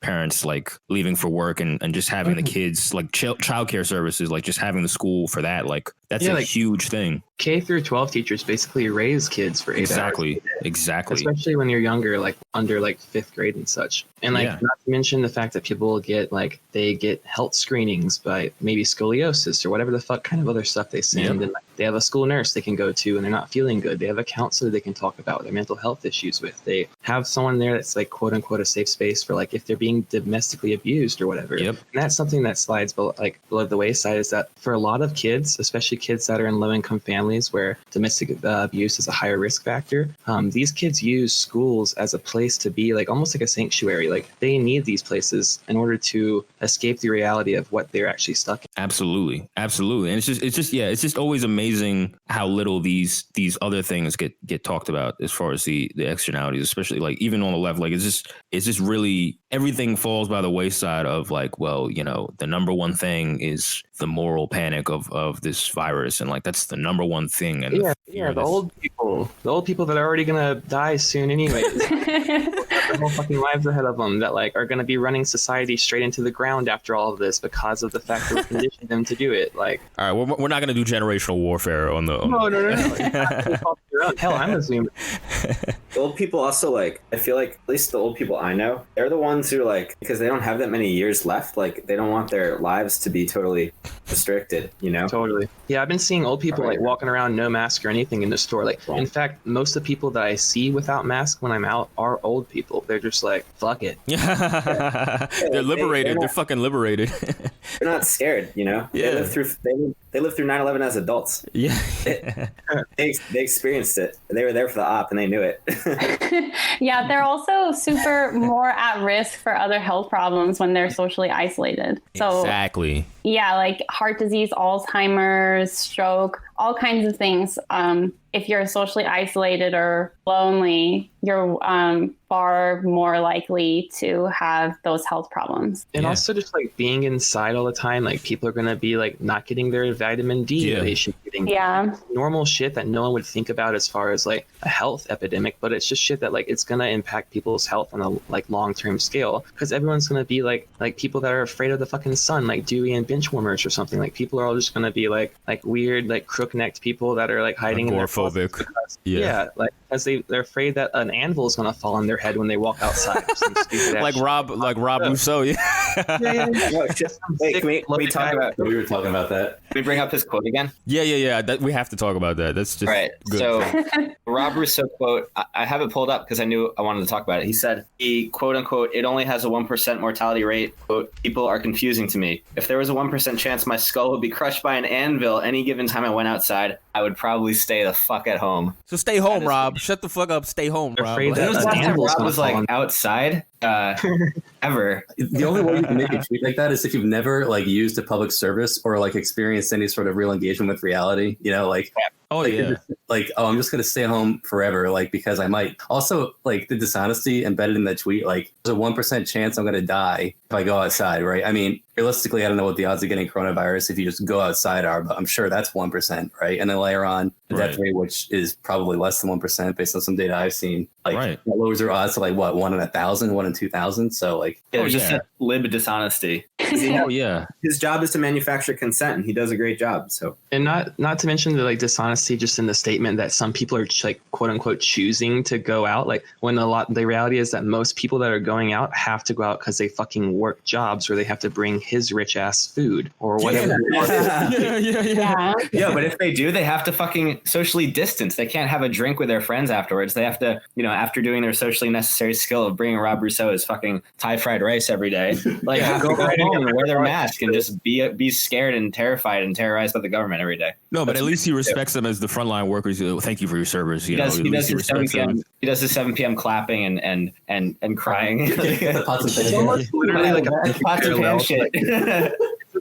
parents like leaving for work and just having the kids, like childcare services, like just having the school for that, like that's a huge thing. K through 12 teachers basically raise kids for 8 hours. Exactly. Especially when you're younger, like under like 5th grade and such. And not to mention the fact that people get health screenings by maybe scoliosis or whatever the fuck kind of other stuff they send. And they have a school nurse they can go to and they're not feeling good. They have a counselor they can talk about their mental health issues with. They have someone there that's like quote unquote a safe space for like if they're being domestically abused or whatever. And that's something that slides below the wayside, is that for a lot of kids, especially kids that are in low income families where domestic abuse is a higher risk factor, these kids use schools as a place to be like almost like a sanctuary. Like they need these places in order to escape the reality of what they're actually stuck in. Absolutely. And it's just always amazing how little these other things get talked about as far as the externalities, especially like even on the left. Like it's just really everything falls by the wayside of like, well, the number one thing is the moral panic of this virus, and like that's the number one thing. And the old people that are already gonna die soon anyway. Their whole fucking lives ahead of them that like are gonna be running society straight into the ground after all of this because of the fact that we conditioned them to do it. Like, all right, we're not gonna do generational warfare on the. No. Hell, I'm assuming. The old people also, like, I feel like at least the old people I know, they're the ones who like, because they don't have that many years left, like they don't want their lives to be totally restricted, Totally. Yeah, I've been seeing old people like walking around no mask or anything in the store. Like, in fact, most of the people that I see without mask when I'm out are old people. They're just like, fuck it. They're liberated. They're fucking liberated. They're not scared, They They lived through 9/11 as adults. Yeah. They experienced it. They were there for the op and they knew it. Yeah, they're also super more at risk for other health problems when they're socially isolated. So Exactly. yeah, like heart disease, Alzheimer's, stroke, all kinds of things. If you're socially isolated or lonely, you're far more likely to have those health problems. And also just like being inside all the time, like people are going to be like not getting their vitamin D. Yeah. They should be getting normal shit that no one would think about as far as like a health epidemic, but it's just shit that like it's going to impact people's health on a like long-term scale, because everyone's going to be like people that are afraid of the fucking sun, like Dewey and bench warmers or something. Like people are all just going to be like weird, like crook-necked people that are like hiding in their closets. Yeah, like because they're afraid that an anvil is going to fall on their head when they walk outside. like Rob Rousseau. Yeah. Wait, can we talk about? We were talking about that. Can we bring up his quote again? Yeah. That we have to talk about that. That's just right. Good. So Rob Rousseau quote. I have it pulled up because I knew I wanted to talk about it. He said, "He quote unquote, it only has a 1% mortality rate. Quote, people are confusing to me. If there was a 1% chance my skull would be crushed by an anvil any given time I went outside, I would probably stay the fuck at home." So stay home, Rob. Shut the fuck up. Stay home, Rob. Afraid that Rob was like on. outside ever. The only way you can make a tweet like that is if you've never like used a public service or like experienced any sort of real engagement with reality. You know, like I'm just gonna stay home forever, like because I might. Also, like the dishonesty embedded in that tweet, like there's a 1% chance I'm gonna die if I go outside, right? I mean, realistically, I don't know what the odds of getting coronavirus if you just go outside are, but I'm sure that's 1%, right? And then layer on the death rate, which is probably less than 1% based on some data I've seen. Like that lowers your odds to like what, 1 in 1,000, 1 in 2,000. So like, just a lib dishonesty. His job is to manufacture consent, and he does a great job. So, and not to mention the like dishonesty just in the statement that some people are like quote unquote choosing to go out. Like when the reality is that most people that are going out have to go out because they fucking work jobs where they have to bring his rich ass food or whatever. Yeah, but if they do, they have to fucking socially distance. They can't have a drink with their friends afterwards. They have to, after doing their socially necessary skill of bringing Rob Rousseau his fucking Thai fried rice every day, like go home and wear their mask and just be scared and terrified and terrorized by the government every day. No, but at least he respects them as the frontline workers. Thank you for your service. He does his 7 p.m. He does his 7 p.m. clapping and crying. It's almost literally like a pots and pan shit.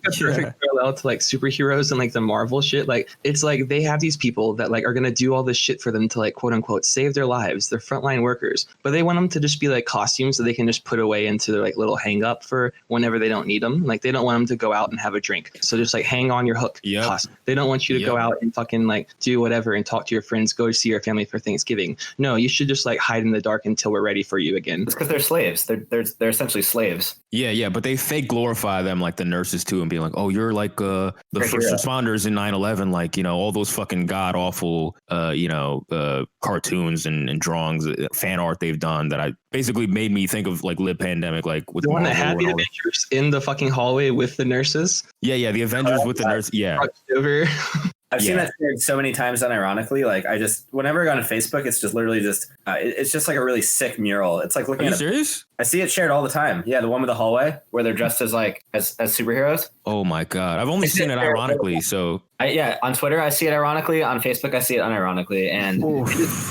A perfect parallel to like superheroes and like the Marvel shit. Like it's like they have these people that like are gonna do all this shit for them to like quote unquote save their lives. They're frontline workers, but they want them to just be like costumes that they can just put away into their like little hang up for whenever they don't need them. Like they don't want them to go out and have a drink, so just like hang on your hook. They don't want you to go out and fucking like do whatever and talk to your friends, go see your family for Thanksgiving. No, you should just like hide in the dark until we're ready for you again. It's because they're slaves. They're essentially slaves. Yeah, but they fake glorify them like the nurses too, and being like, oh, you're like the first responders in 9/11, like all those fucking god awful cartoons and drawings, fan art they've done that I basically made me think of like Lib Pandemic, like with the one that had the Avengers in the fucking hallway with the nurses. Yeah, the Avengers with the nurse. Yeah. Over. I've seen that shared so many times unironically. Like I just, whenever I go on Facebook, it's just literally just, it's just like a really sick mural. It's like looking at. Are you serious? I see it shared all the time. Yeah, the one with the hallway where they're dressed as like as superheroes. Oh my god, I've only seen it ironically. So on Twitter I see it ironically. On Facebook I see it unironically, and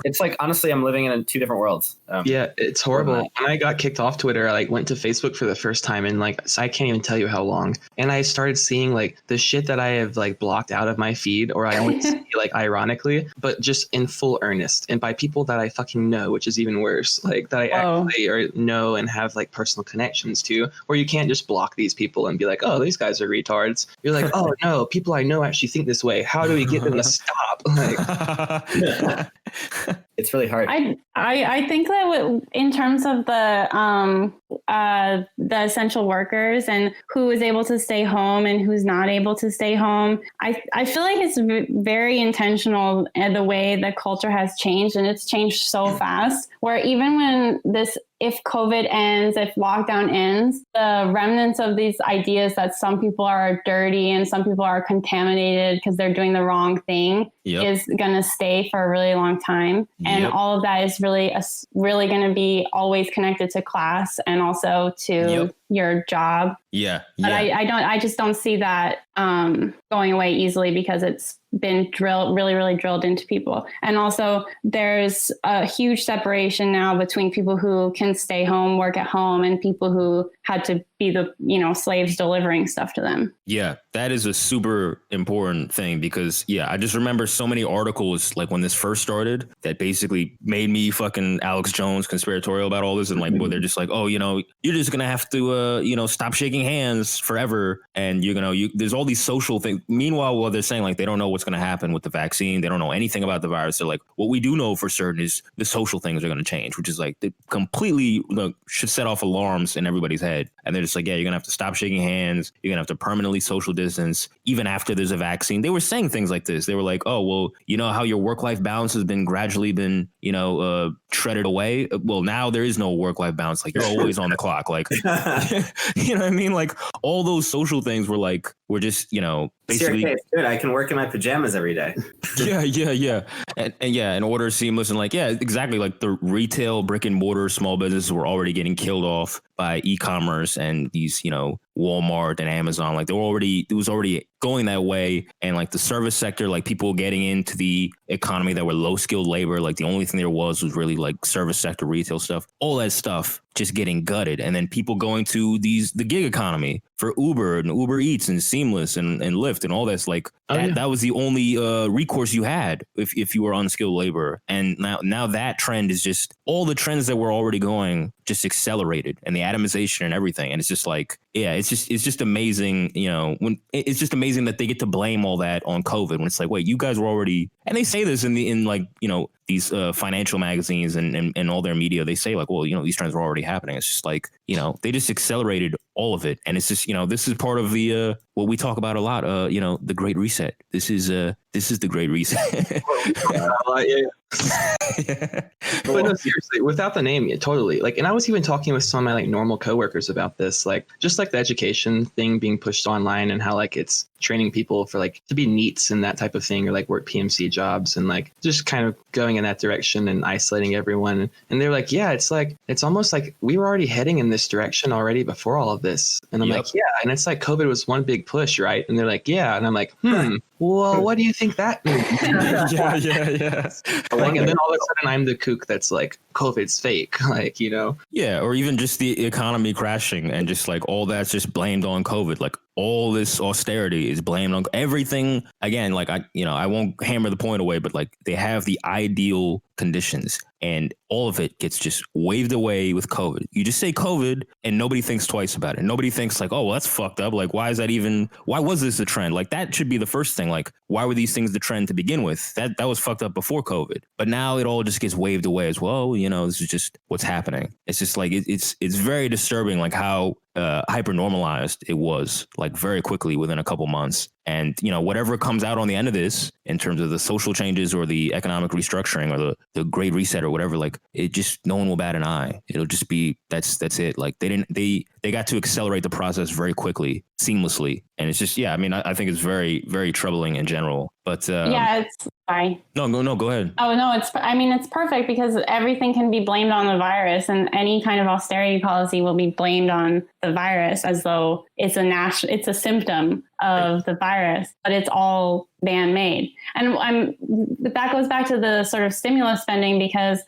it's like honestly I'm living in 2 different worlds. It's horrible. When I got kicked off Twitter, I like went to Facebook for the first time, and like I can't even tell you how long. And I started seeing like the shit that I have like blocked out of my feed, or I only see like ironically, but just in full earnest, and by people that I fucking know, which is even worse. Like that I actually know and have like personal connections to, where you can't just block these people and be like, oh, these guys are retards. You're like, oh no, people I know actually think this way. How do we get them to stop? Like, it's really hard. I think that in terms of the essential workers and who is able to stay home and who's not able to stay home, I feel like it's very intentional in the way the culture has changed, and it's changed so fast, where even when if COVID ends, if lockdown ends, the remnants of these ideas that some people are dirty and some people are contaminated because they're doing the wrong thing is going to stay for a really long time. And all of that is really going to be always connected to class and also to your job. Yeah. But I just don't see that going away easily because it's been really drilled into people. And also there's a huge separation now between people who can stay home, work at home, and people who had to be the, slaves delivering stuff to them. Yeah, that is a super important thing because, I just remember so many articles like when this first started that basically made me fucking Alex Jones conspiratorial about all this. And like, where they're just like, oh, you're just going to have to, stop shaking hands forever. And there's all these social things. Meanwhile, while they're saying like they don't know what's going to happen with the vaccine, they don't know anything about the virus. They're like, what we do know for certain is the social things are going to change, which is like they completely should set off alarms in everybody's head. And they're just like, yeah, you're going to have to stop shaking hands. You're going to have to permanently social distance, even after there's a vaccine. They were saying things like this. They were like, oh, well, you know how your work-life balance has been gradually shredded away. Well, now there is no work-life balance. Like you're always on the clock. Like, you know what I mean? Like all those social things were just, basically good. I can work in my pajamas every day. Yeah. And order seamless. And exactly. Like the retail brick and mortar small businesses were already getting killed off by e-commerce and these, Walmart and Amazon. Like it was already going that way. And like the service sector, like people getting into the economy that were low skilled labor, like the only thing there was really like service sector, retail stuff, all that stuff just getting gutted. And then people going to the gig economy for Uber and Uber Eats and Seamless and Lyft and all this. Like that was the only recourse you had if you were unskilled labor. And now that trend is just all the trends that were already going just accelerated, and the atomization and everything. And it's just like, it's just amazing, when it's just amazing that they get to blame all that on COVID when it's like, wait, you guys were already, and they say this in these financial magazines and all their media, they say like, well, these trends were already happening. It's just like, they just accelerated all of it. And it's just, this is part of the, what we talk about a lot, the Great Reset. This is the Great Reset. But no, seriously, without the name, totally. Like, and I was even talking with some of my like normal coworkers about this, like just like the education thing being pushed online and how like it's training people for like to be NEETs and that type of thing, or like work PMC jobs, and like just kind of going in that direction and isolating everyone. And they're like, yeah, it's almost like we were already heading in this direction already before all of this. And I'm like, yeah. And it's like COVID was one big push, right? And they're like, yeah. And I'm like, well, what do you think that means? Yeah. Like, and then all of a sudden I'm the kook that's like, COVID's fake, like, Yeah, or even just the economy crashing and just like all that's just blamed on COVID. Like all this austerity is blamed on everything. Again, like I won't hammer the point away, but like they have the ideal conditions and all of it gets just waved away with COVID. You just say COVID and nobody thinks twice about it. Nobody thinks like, oh, well, that's fucked up. Like, why was this the trend? Like that should be the first thing. Like, why were these things the trend to begin with? That was fucked up before COVID. But now it all just gets waved away as well. This is just what's happening. It's just like, it's very disturbing, like how hyper normalized it was, like very quickly within a couple months. And, whatever comes out on the end of this in terms of the social changes or the economic restructuring or the Great Reset or whatever, like it just, no one will bat an eye. It'll just be, that's it. Like they got to accelerate the process very quickly, seamlessly. And it's just, I think it's very, very troubling in general. But it's fine. No, go ahead. Oh, no, it's perfect because everything can be blamed on the virus, and any kind of austerity policy will be blamed on the virus as though it's a symptom of the virus, but it's all man-made. And that goes back to the sort of stimulus spending, because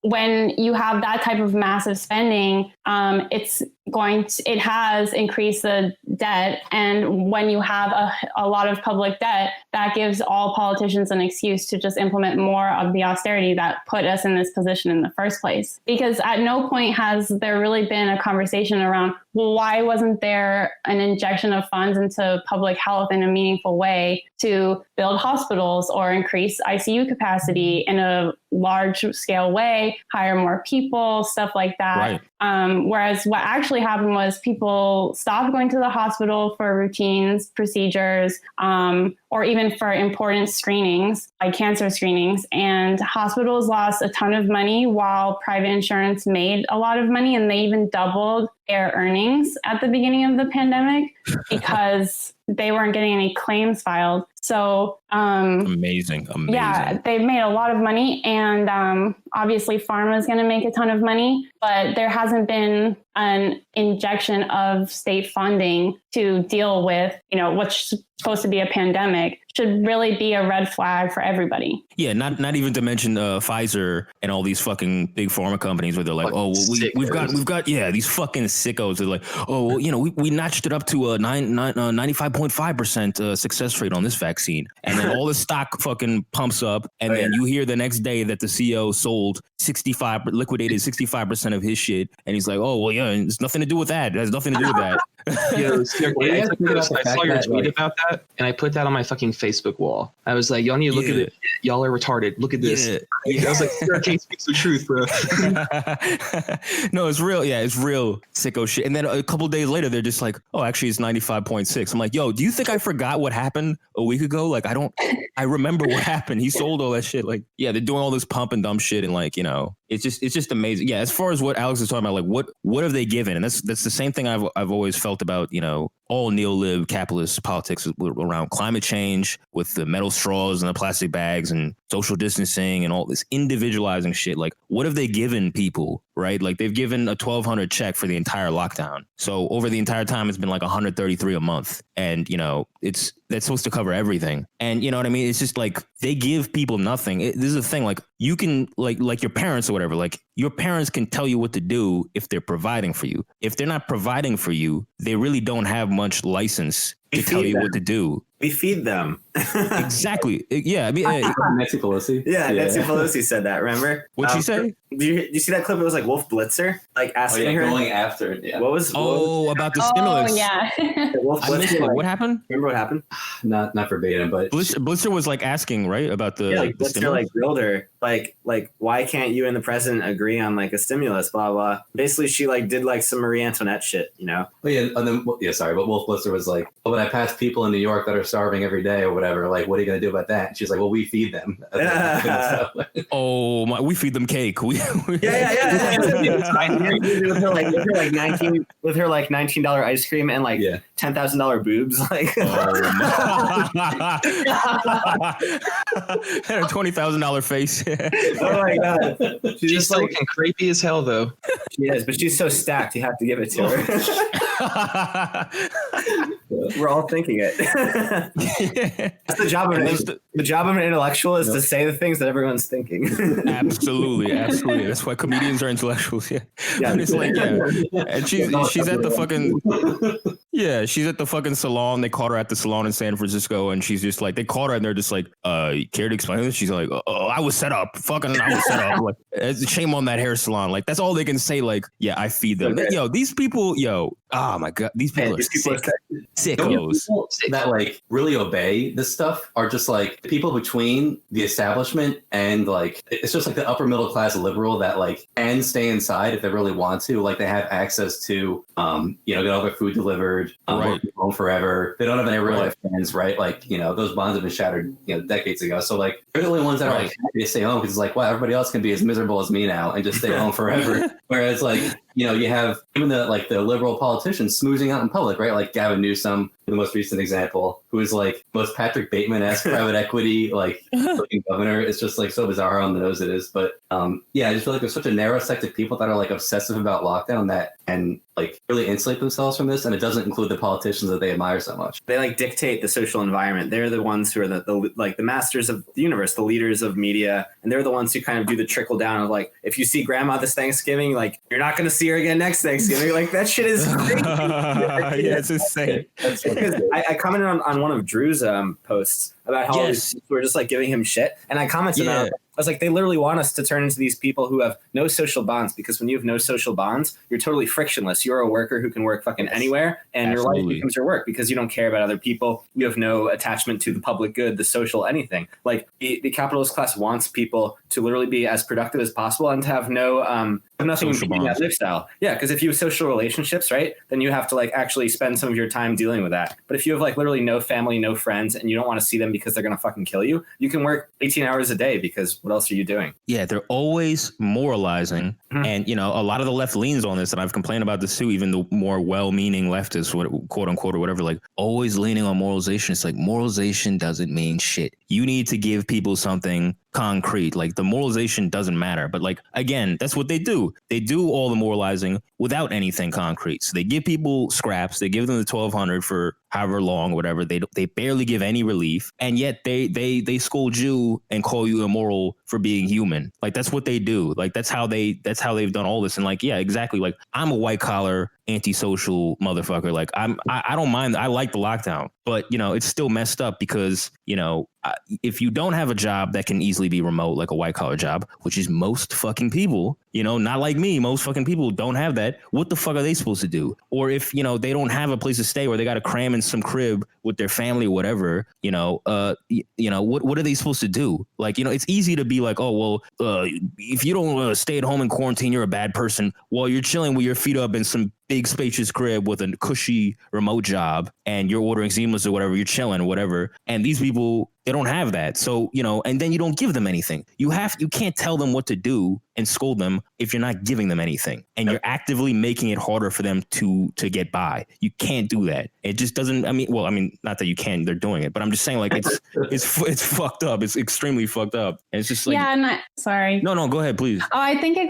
when you have that type of massive spending, it has increased the debt. And when you have a lot of public debt, that gives all politicians an excuse to just implement more of the austerity that put us in this position in the first place. Because at no point has there really been a conversation around, well, why wasn't there an injection of funds into public health in a meaningful way to build hospitals or increase ICU capacity in a large scale way, hire more people, stuff like that. Right. Whereas what actually happened was people stopped going to the hospital for routines, procedures, or even for important screenings, like cancer screenings. And hospitals lost a ton of money while private insurance made a lot of money. And they even doubled their earnings at the beginning of the pandemic because they weren't getting any claims filed. So amazing. Yeah, they've made a lot of money, and obviously pharma is going to make a ton of money, but there hasn't been an injection of state funding to deal with, what's supposed to be a pandemic. Should really be a red flag for everybody. Yeah, not even to mention Pfizer and all these fucking big pharma companies where they're like, oh, well, we've got these fucking sickos. They're like, oh, well, we notched it up to a 95.5% success rate on this vaccine, and then all the stock fucking pumps up, and then you hear the next day that the CEO liquidated 65% of his shit, and he's like, oh, well, yeah, it's nothing to do with that. It has nothing to do with that. I saw your tweet about that, and I put that on my fucking Facebook wall. I was like, y'all need to look at it. Y'all are retarded. Look at this. I was like, Can't speak the truth, bro. No, it's real. Yeah, it's real sicko shit. And then a couple days later, they're just like, oh, actually, it's 95.6. I'm like, yo, do you think I forgot what happened a week ago? Like, I remember what happened. He sold all that shit. Like, yeah, they're doing all this pump and dumb shit, and like, it's just amazing. Yeah, as far as what Alex is talking about, like, what have they given? And that's the same thing I've always felt about, all neo-lib capitalist politics around climate change with the metal straws and the plastic bags and social distancing and all this individualizing shit. Like, what have they given people, right? Like, they've given a $1,200 check for the entire lockdown. So over the entire time, it's been like $133 a month. And, that's supposed to cover everything. And you know what I mean? It's just like, they give people nothing. This is the thing. Like, you can, like your parents or whatever, like, your parents can tell you what to do if they're providing for you. If they're not providing for you, they really don't have much license to tell you what to do. We feed them. Exactly. Yeah. I mean, Nancy Pelosi. Yeah, Nancy Pelosi said that. Remember? What'd she say? Do you see that clip? It was like Wolf Blitzer, like asking her going after it. Yeah. What was about the stimulus? Oh yeah. Wolf I missed Blitzer, it. What happened? Remember what happened? Not verbatim, but Blitzer was like asking, right, about the Blitzer stimulus? like grilled her, like why can't you and the president agree on like a stimulus? Blah blah. Basically, she like did like some Marie Antoinette shit, Oh yeah, and then but Wolf Blitzer was like, oh, but I pass people in New York that are starving every day or whatever. Like, what are you gonna do about that? And she's like, well, we feed them. Oh my, we feed them cake. Yeah. with her like $19 ice cream and like $10,000 boobs, like $20,000 face. Oh my god, she's just like looking creepy as hell though. She is, but she's so stacked. You have to give it to her. We're all thinking it. That's the job of the job of an intellectual is to say the things that everyone's thinking. Absolutely. That's why comedians are intellectuals. Yeah. And it's like, and she's at the fucking she's at the fucking salon. They caught her at the salon in San Francisco, and she's just like, they caught her and they're just like, care to explain this? She's like, oh, I was set up. Fucking, I was set up. Like, shame on that hair salon. Like, that's all they can say. Like, yeah, I feed them. Okay. Yo, these people, oh my god, these people are sickos. That like really obey this stuff are just like people between the establishment and like it's just like the upper middle class liberal that like can stay inside if they really want to. Like, they have access to get all their food delivered, work from home forever. They don't have any real life friends, right? Like, those bonds have been shattered decades ago. So like they're the only ones that are like happy to stay home because it's like, wow, everybody else can be as miserable as me now and just stay home forever. Whereas like you have even the liberal politicians smoozing out in public, right? Like Gavin Newsom, the most recent example, who is like most Patrick Bateman-esque private equity, like looking governor. It's just like so bizarre on the nose it is. But I just feel like there's such a narrow sect of people that are like obsessive about lockdown that and like really insulate themselves from this. And it doesn't include the politicians that they admire so much. They like dictate the social environment. They're the ones who are the masters of the universe, the leaders of media. And they're the ones who kind of do the trickle down of like, if you see grandma this Thanksgiving, like you're not going to see her again next Thanksgiving. Like that shit is crazy. Yeah, it's insane. Because I commented on one of Drew's posts about how all these people were just like giving him shit. And I commented on it. I was like, they literally want us to turn into these people who have no social bonds, because when you have no social bonds, you're totally frictionless. You're a worker who can work fucking anywhere, and your life becomes your work because you don't care about other people. You have no attachment to the public good, the social, anything. Like the capitalist class wants people to literally be as productive as possible and to have no have nothing Social beating that bonds. lifestyle. Yeah, because if you have social relationships, right, then you have to like actually spend some of your time dealing with that. But if you have like literally no family, no friends, and you don't want to see them because they're gonna fucking kill you, you can work 18 hours a day because what else are you doing? Yeah, they're always moralizing. And, you know, a lot of the left leans on this, and I've complained about this too, even the more well-meaning leftists, quote unquote, or whatever, like always leaning on moralization. It's like moralization doesn't mean shit. You need to give people something concrete. Like the moralization doesn't matter. But like, again, that's what they do. They do all the moralizing without anything concrete. So they give people scraps. They give them the 1,200 for however long, whatever. They barely give any relief. And yet they scold you and call you immoral for being human. Like that's what they do. Like that's how they've done all this. And like, yeah, exactly. Like I'm a white collar antisocial motherfucker. Like I don't mind. I like the lockdown, but you know, it's still messed up because, you know, if you don't have a job that can easily be remote, like a white collar job, which is most fucking people, you know, not like me, most fucking people don't have that. What the fuck are they supposed to do? Or if, you know, they don't have a place to stay or they got to cram in some crib with their family or whatever, you know, what are they supposed to do? Like, you know, it's easy to be like, oh, well, if you don't stay at home in quarantine, you're a bad person. While you're chilling with your feet up in some big spacious crib with a cushy remote job and you're ordering Seamless or whatever, you're chilling or whatever. And these people, they don't have that. So, you know, and then you don't give them anything. You can't tell them what to do and scold them if you're not giving them anything. And you're actively making it harder for them to get by. You can't do that. It just doesn't, not that you can, they're doing it, but I'm just saying like it's fucked up. It's extremely fucked up. And it's just like, yeah, sorry. No, go ahead, please. Oh, I think it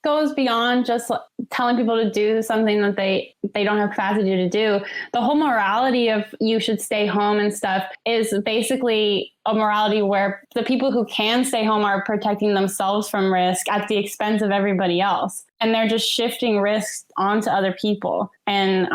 goes beyond just telling people to do something that they don't have capacity to do. The whole morality of you should stay home and stuff is basically a morality where the people who can stay home are protecting themselves from risk at the expense of everybody else. And they're just shifting risks onto other people and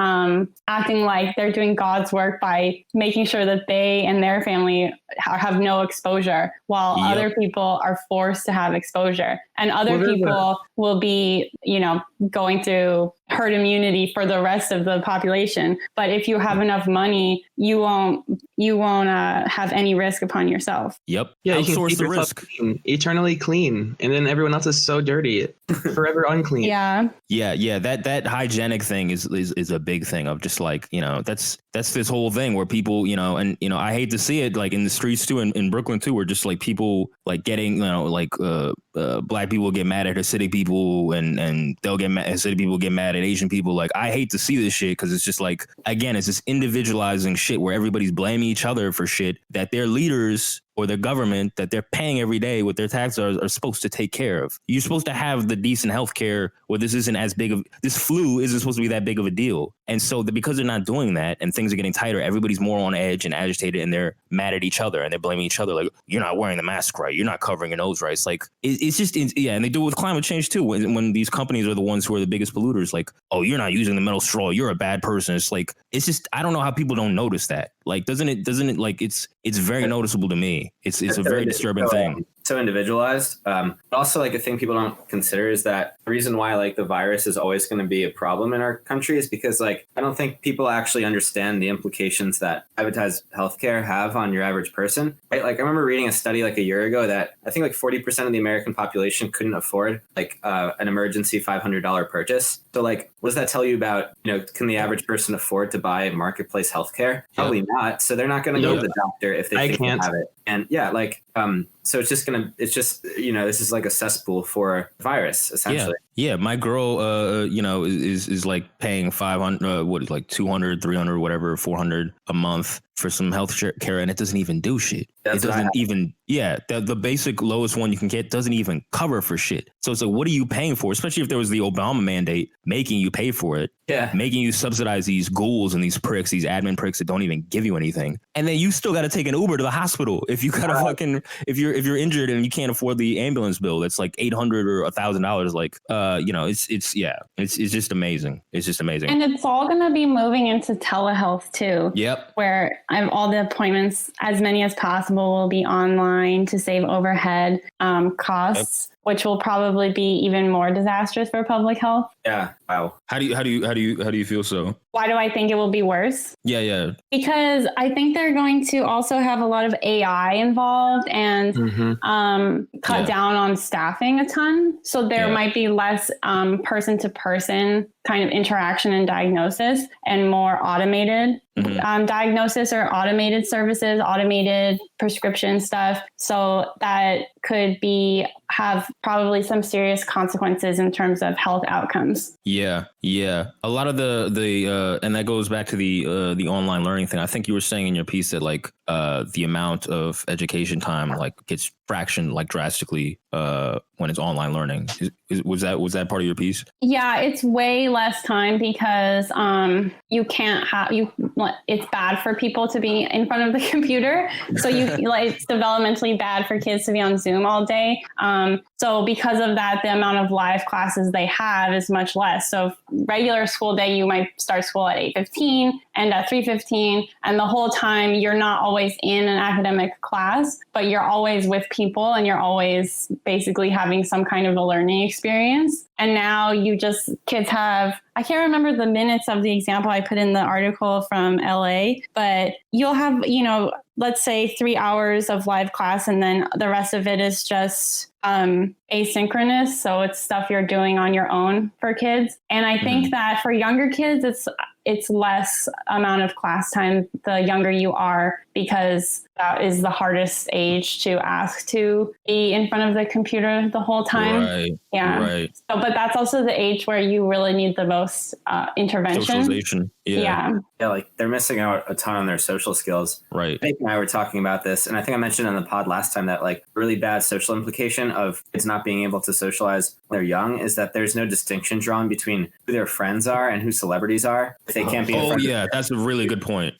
acting like they're doing God's work by making sure that they and their family have no exposure while other people are forced to have exposure. And other people will be, you know, going through herd immunity for the rest of the population. But if you have enough money, you won't have any risk upon yourself. Yep. Yeah, you can outsource keep the yourself risk. eternally clean, and then everyone else is so dirty, forever unclean. Yeah. Yeah. That hygienic thing is a big thing of just like, you know, that's this whole thing where people, you know, and, you know, I hate to see it like in the streets too, in Brooklyn too, where just like people like getting, you know, like black people get mad at Hasidic people and they'll get mad, Hasidic people get mad at Asian people. Like, I hate to see this shit because it's just like, again, it's this individualizing shit where everybody's blaming each other for shit that their leaders or the government that they're paying every day with their taxes are supposed to take care of. You're supposed to have the decent health care where this flu isn't supposed to be that big of a deal. And so because they're not doing that and things are getting tighter, everybody's more on edge and agitated and they're mad at each other and they're blaming each other. Like, you're not wearing the mask right. You're not covering your nose right. It's like, it's just, yeah. And they do it with climate change too. When these companies are the ones who are the biggest polluters, like, oh, you're not using the metal straw. You're a bad person. It's like, it's just, I don't know how people don't notice that. Like, doesn't it like, it's very noticeable to me. It's a very disturbing thing. So individualized. But also, like, a thing people don't consider is that the reason why like the virus is always going to be a problem in our country is because like I don't think people actually understand the implications that privatized healthcare have on your average person. Right? Like I remember reading a study like a year ago that I think like 40% of the American population couldn't afford like an emergency $500 purchase. So like, what does that tell you about, you know, can the average person afford to buy marketplace healthcare? Probably not. So they're not going to go to the doctor if they think they have it. And yeah, like, so it's just, you know, this is like a cesspool for virus, essentially. Yeah. My girl, you know, is like paying 500, like 200, 300, whatever, 400 a month for some health care. And it doesn't even do shit. It doesn't even, the basic lowest one you can get doesn't even cover for shit. So it's like, what are you paying for? Especially if there was the Obama mandate making you pay for it. Yeah. Making you subsidize these ghouls and these pricks, these admin pricks that don't even give you anything. And then you still got to take an Uber to the hospital. If you got to fucking, if you're injured and you can't afford the ambulance bill, that's like $800 or $1,000. Like, you know, it's just amazing. It's just amazing. And it's all going to be moving into telehealth too. Yep. Where all the appointments, as many as possible, will be online to save overhead costs. Yep. which will probably be even more disastrous for public health. Yeah. Wow. How do you feel so? Why do I think it will be worse? Yeah. Because I think they're going to also have a lot of AI involved and cut down on staffing a ton. So there might be less person to person kind of interaction and diagnosis and more automated diagnosis or automated services, automated prescription stuff. So that could have probably some serious consequences in terms of health outcomes. Yeah. A lot of the and that goes back to the online learning thing. I think you were saying in your piece that like the amount of education time like gets fractioned like drastically when it's online learning. Was that part of your piece? Yeah, it's way less time because you can't it's bad for people to be in front of the computer. So it's developmentally bad for kids to be on Zoom all day. So because of that, the amount of live classes they have is much less. So regular school day, you might start school at 8:15 and at 3:15. And the whole time you're not always in an academic class, but you're always with people and you're always basically having some kind of a learning experience. And now kids have, I can't remember the minutes of the example I put in the article from LA, but you'll have, let's say 3 hours of live class and then the rest of it is just asynchronous. So it's stuff you're doing on your own for kids. And I think that for younger kids, it's less amount of class time the younger you are, because that is the hardest age to ask to be in front of the computer the whole time. Right. Yeah. Right. So, but that's also the age where you really need the most intervention. Socialization. Yeah. Like they're missing out a ton on their social skills. Right. Nick and I were talking about this, and I think I mentioned on the pod last time that like really bad social implication of kids not being able to socialize when they're young is that there's no distinction drawn between who their friends are and who celebrities are. If they can't be. That's a really good point.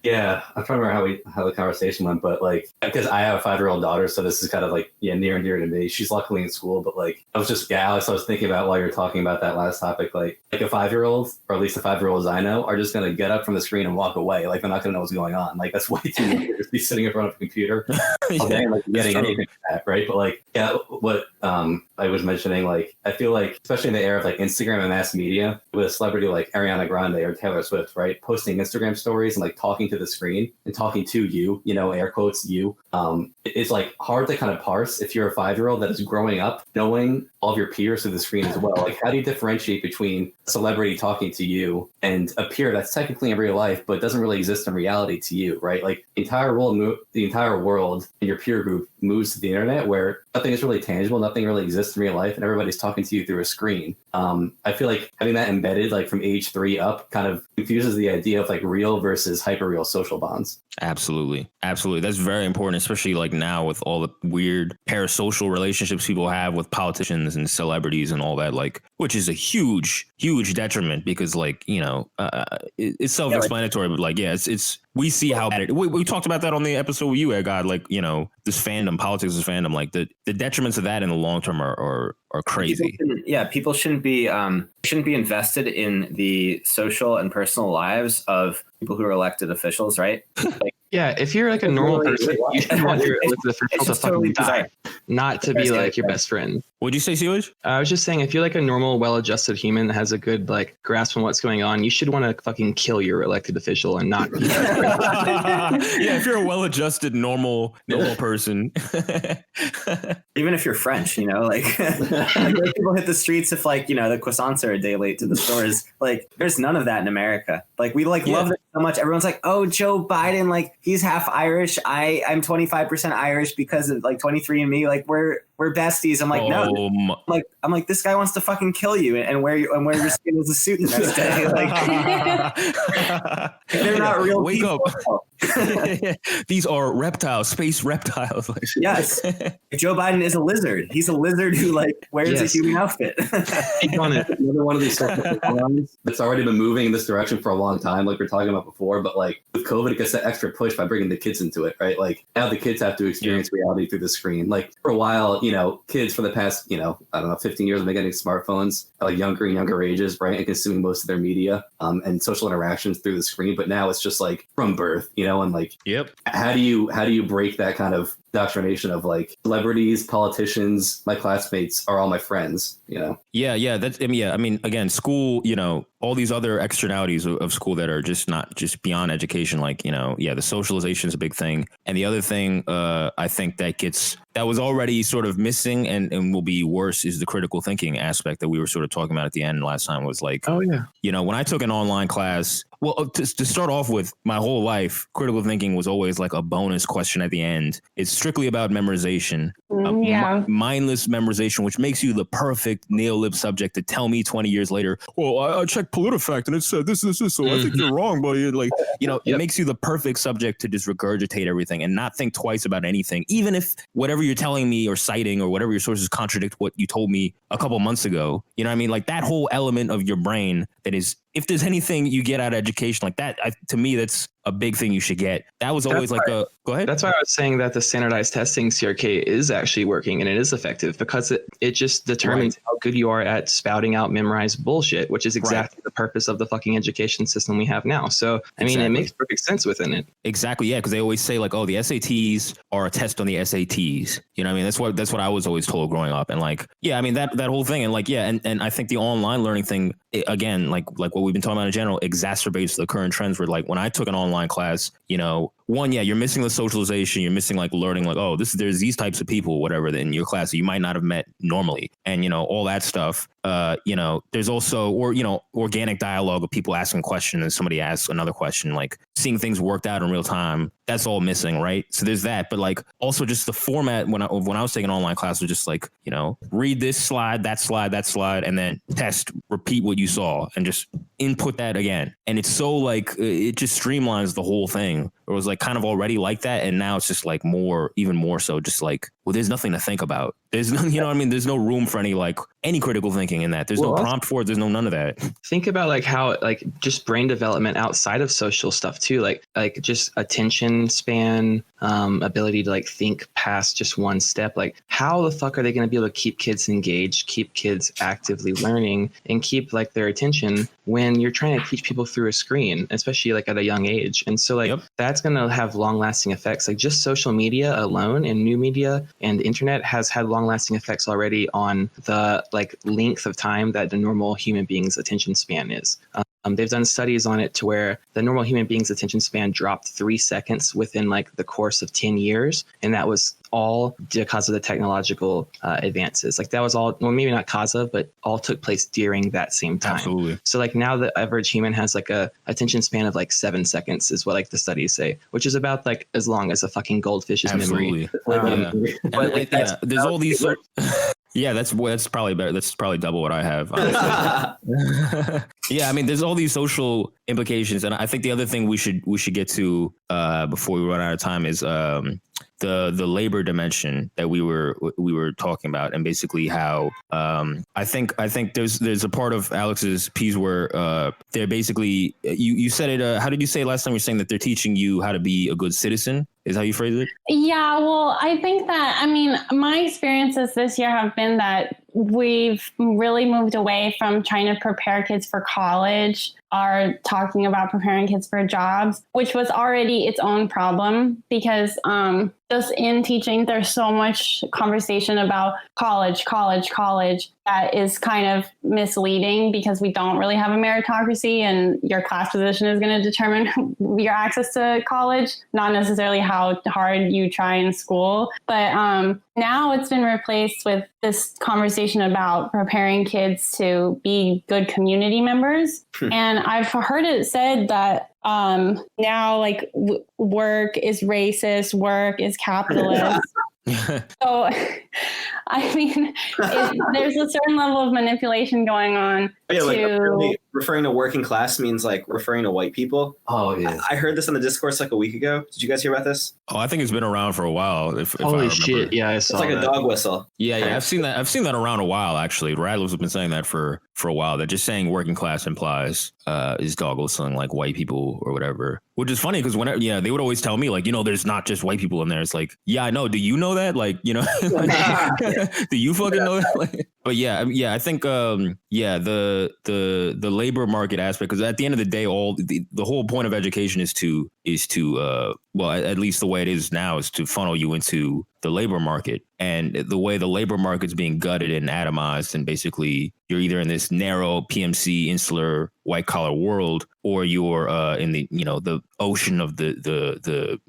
Yeah, I'm trying to remember how the conversation went, but like, because I have a 5-year-old daughter, so this is kind of like, near and dear to me. She's luckily in school, but like, Alex, I was thinking about while you were talking about that last topic, like a 5-year-old, or at least the 5-year-olds I know, are just going to get up from the screen and walk away. Like, they're not going to know what's going on. Like, that's way too much to just be sitting in front of a computer all day and like getting anything like that, right? But like, what I was mentioning, like, I feel like, especially in the era of like Instagram and mass media, with a celebrity like Ariana Grande or Taylor Swift, right, posting Instagram stories and like talking to the screen and talking to you, air quotes you, it's like hard to kind of parse if you're a 5-year-old that is growing up knowing all of your peers through the screen as well. Like, how do you differentiate between a celebrity talking to you and a peer that's technically in real life but doesn't really exist in reality to you, right? Like, the entire world in your peer group moves to the internet where nothing is really tangible, nothing really exists in real life, and everybody's talking to you through a screen. I feel like having that embedded like from age 3 up kind of confuses the idea of like real versus hyper-real social bonds. Absolutely. That's very important, especially like now with all the weird parasocial relationships people have with politicians and celebrities and all that, like, which is a huge detriment because like, it's self-explanatory, but like, it's we see how bad we talked about that on the episode with you, God, like, this fandom, politics is fandom, like the detriments of that in the long term are crazy. People shouldn't be invested in the social and personal lives of people who are elected officials, right? Like, yeah, if you're like a normal person, you should want your elected official to fucking die, not to be like your best friend. What'd you say, Seelage? I was just saying, if you're like a normal, well-adjusted human that has a good like grasp on what's going on, you should want to fucking kill your elected official and not be yeah, if you're a well-adjusted, normal person. Even if you're French, like people hit the streets if like, the croissants are a day late to the stores. Like, there's none of that in America. Like, we love it so much. Everyone's like, oh, Joe Biden, like he's half Irish. I'm 25% Irish because of like 23andMe. Like we're besties. I'm like, no. I'm like, this guy wants to fucking kill you and wear your skin as a suit the next day. Like, they're not real. Wake people. up. These are reptiles, space reptiles. Yes. Joe Biden is a lizard. He's a lizard who like wears a human outfit. Another one of these lines that's already been moving in this direction for a long time, like we are talking about before, but like with COVID, it gets that extra push by bringing the kids into it, right? Like now the kids have to experience reality through the screen. Like for a while, kids for the past, 15 years have been getting smartphones at like younger and younger ages, right? And consuming most of their media and social interactions through the screen. But now it's just like from birth, and like, yep. How do you break that kind of indoctrination of like celebrities, politicians, my classmates are all my friends, you know? Yeah. That's, I mean, yeah. I mean, again, school, you know, all these other externalities of school that are just not just beyond education. Like, you know, yeah, the socialization is a big thing. And the other thing, I think that was already sort of missing and will be worse is the critical thinking aspect that we were sort of talking about at the end last time was like, Oh yeah. you know, when I took an online class, well, to start off with, my whole life, critical thinking was always like a bonus question at the end. It's strictly about memorization, mindless memorization, which makes you the perfect neo-lib subject to tell me 20 years later, well, I checked PolitiFact and it said this, so I think you're wrong, buddy. Like, you know, it makes you the perfect subject to just regurgitate everything and not think twice about anything, even if whatever you're telling me or citing or whatever your sources contradict what you told me a couple months ago. You know what I mean? Like that whole element of your brain that is, if there's anything you get out of education like that, to me, that's a big thing you should get. That was always like go ahead. That's why I was saying that the standardized testing CRK is actually working and it is effective because it just determines how good you are at spouting out memorized bullshit, which is exactly the purpose of the fucking education system we have now. So, I mean, it makes perfect sense within it. Exactly. Yeah. Because they always say like, oh, the SATs are a test on the SATs. You know what I mean? That's what I was always told growing up. And like, yeah, I mean, that whole thing. And like, yeah. And I think the online learning thing, again, like what we've been talking about in general, exacerbates the current trends where like when I took an online class, you know, one, yeah, you're missing the socialization. You're missing like learning like, oh, there's these types of people, whatever, in your class that you might not have met normally. And, you know, all that stuff. You know, there's also, or, you know, organic dialogue of people asking questions and somebody asks another question, like seeing things worked out in real time. That's all missing. Right. So there's that. But like also just the format when I was taking online class was just like, you know, read this slide, that slide, and then test, repeat what you saw and just input that again. And it's so like it just streamlines the whole thing. It was like kind of already like that. And now it's just like even more so just like, well, there's nothing to think about. There's no, you know what I mean? There's no room for any critical thinking in that. There's no prompt for it. There's none of that. Think about like how like just brain development outside of social stuff too, like just attention span, ability to like think past just one step. Like how the fuck are they going to be able to keep kids engaged, keep kids actively learning, and keep like their attention when you're trying to teach people through a screen, especially like at a young age? And so like that's going to have long lasting effects. Like just social media alone and new media and the internet has had long lasting effects already on the like length of time that the normal human being's attention span is. They've done studies on it to where the normal human being's attention span dropped 3 seconds within like the course of 10 years. And that was all because of the technological advances. Like that was all, well, maybe not cause of, but all took place during that same time. Absolutely. So like now the average human has like a attention span of like 7 seconds is what like the studies say, which is about like as long as a fucking goldfish's memory. But like there's all these yeah, that's probably better. That's probably double what I have. Yeah, I mean, there's all these social implications, and I think the other thing we should get to before we run out of time is the labor dimension that we were talking about, and basically how I think there's a part of Alex's piece where they're basically you said it. How did you say it last time? You're saying that they're teaching you how to be a good citizen. Is how you phrase it? Yeah, well, I think that, I mean, my experiences this year have been that we've really moved away from trying to prepare kids for college or talking about preparing kids for jobs, which was already its own problem because just in teaching, there's so much conversation about college that is kind of misleading because we don't really have a meritocracy and your class position is going to determine your access to college, not necessarily how hard you try in school. But now it's been replaced with this conversation about preparing kids to be good community members. And I've heard it said that now like work is racist, work is capitalist. So, I mean, there's a certain level of manipulation going on. Yeah, like referring to working class means like referring to white people. Oh yeah, I heard this on the discourse like a week ago. Did you guys hear about this? Oh, I think it's been around for a while. If I Holy remember. shit! Yeah, I saw it's like that. a dog whistle. Yeah, I've seen that around a while actually. Radlers have been saying that for a while. That just saying working class implies is dog whistling like white people or whatever. Which is funny because whenever they would always tell me like, there's not just white people in there. It's like, yeah, I know. Do you know that? Like, do you fucking know that? Like, But yeah, I think the labor market aspect, because at the end of the day, the whole point of education is to well, at least the way it is now, is to funnel you into the labor market. And the way the labor market's being gutted and atomized, and basically you're either in this narrow PMC insular white collar world, or you're in the the ocean of the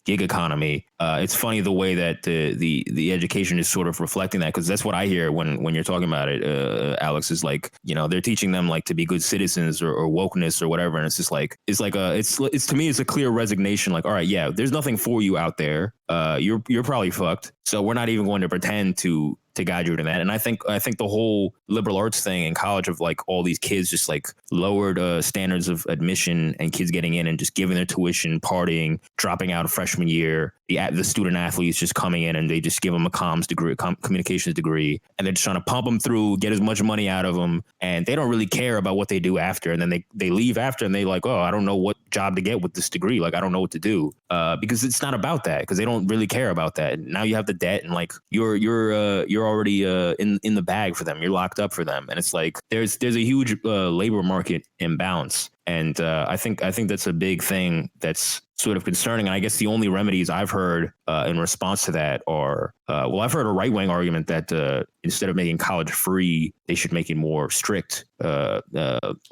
gig economy. It's funny the way that the education is sort of reflecting that, because that's what I hear when you're talking about it, Alex, is like, they're teaching them like to be good citizens or wokeness or whatever, and it's just like it's to me it's a clear resignation, like, all right, yeah, there's nothing for you out there. You're probably fucked. So we're not even going to pretend to guide you to that. And I think the whole liberal arts thing in college, of like all these kids just like lowered standards of admission, and kids getting in and just giving their tuition, partying, dropping out of freshman year, the student athletes just coming in and they just give them a comms degree, communications degree, and they're just trying to pump them through, get as much money out of them, and they don't really care about what they do after. And then they leave after, and they like, oh, I don't know what job to get with this degree. Like, I don't know what to do, because it's not about that, because they don't really care about that. Now you have the debt, and like you're already in the bag for them. You're locked up for them, and it's like there's a huge labor market imbalance. And I think that's a big thing that's sort of concerning. And I guess the only remedies I've heard in response to that are, I've heard a right-wing argument that instead of making college free, they should make it more strict,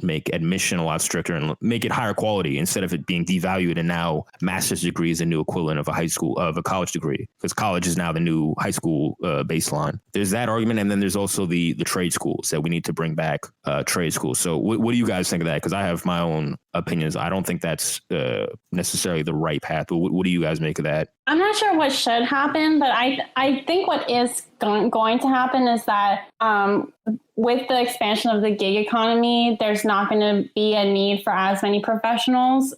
make admission a lot stricter, and make it higher quality instead of it being devalued. And now master's degree is the new equivalent of a college degree, because college is now the new high school baseline. There's that argument. And then there's also the trade schools, that we need to bring back trade schools. So what do you guys think of that? Because I have my own opinions. I don't think that's necessarily the right path. But what do you guys make of that? I'm not sure what should happen, but I think what is going to happen is that with the expansion of the gig economy, there's not going to be a need for as many professionals,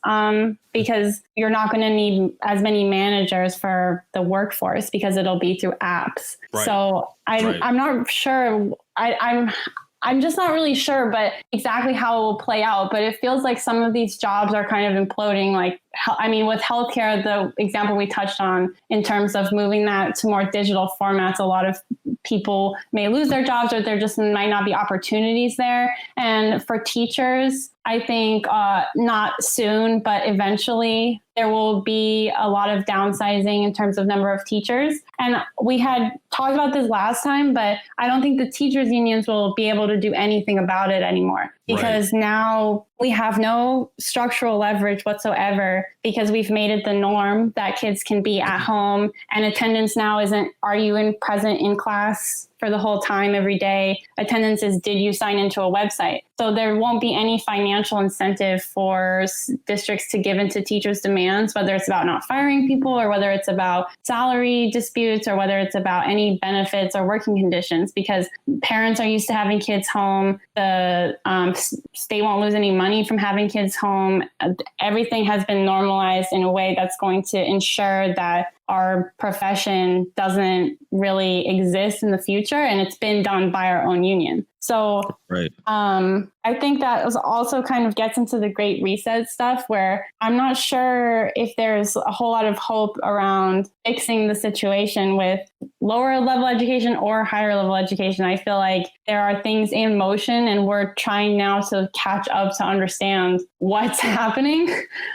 because you're not going to need as many managers for the workforce, because it'll be through apps. Right. So I'm not sure. I'm just not really sure, but exactly how it will play out. But it feels like some of these jobs are kind of imploding. Like, I mean, with healthcare, the example we touched on in terms of moving that to more digital formats, a lot of people may lose their jobs, or there just might not be opportunities there. And for teachers, I think not soon, but eventually there will be a lot of downsizing in terms of number of teachers. And we had talked about this last time, but I don't think the teachers unions will be able to do anything about it anymore, because now we have no structural leverage whatsoever, because we've made it the norm that kids can be at home, and attendance now isn't, are you present in class for the whole time every day? Attendance is, did you sign into a website? So there won't be any financial incentive for districts to give into teachers' demands, whether it's about not firing people, or whether it's about salary disputes, or whether it's about any benefits or working conditions, because parents are used to having kids home. The state won't lose any money from having kids home. Everything has been normalized in a way that's going to ensure that our profession doesn't really exist in the future, and it's been done by our own union. So I think that also kind of gets into the Great Reset stuff, where I'm not sure if there's a whole lot of hope around fixing the situation with lower level education or higher level education. I feel like there are things in motion, and we're trying now to catch up to understand what's happening.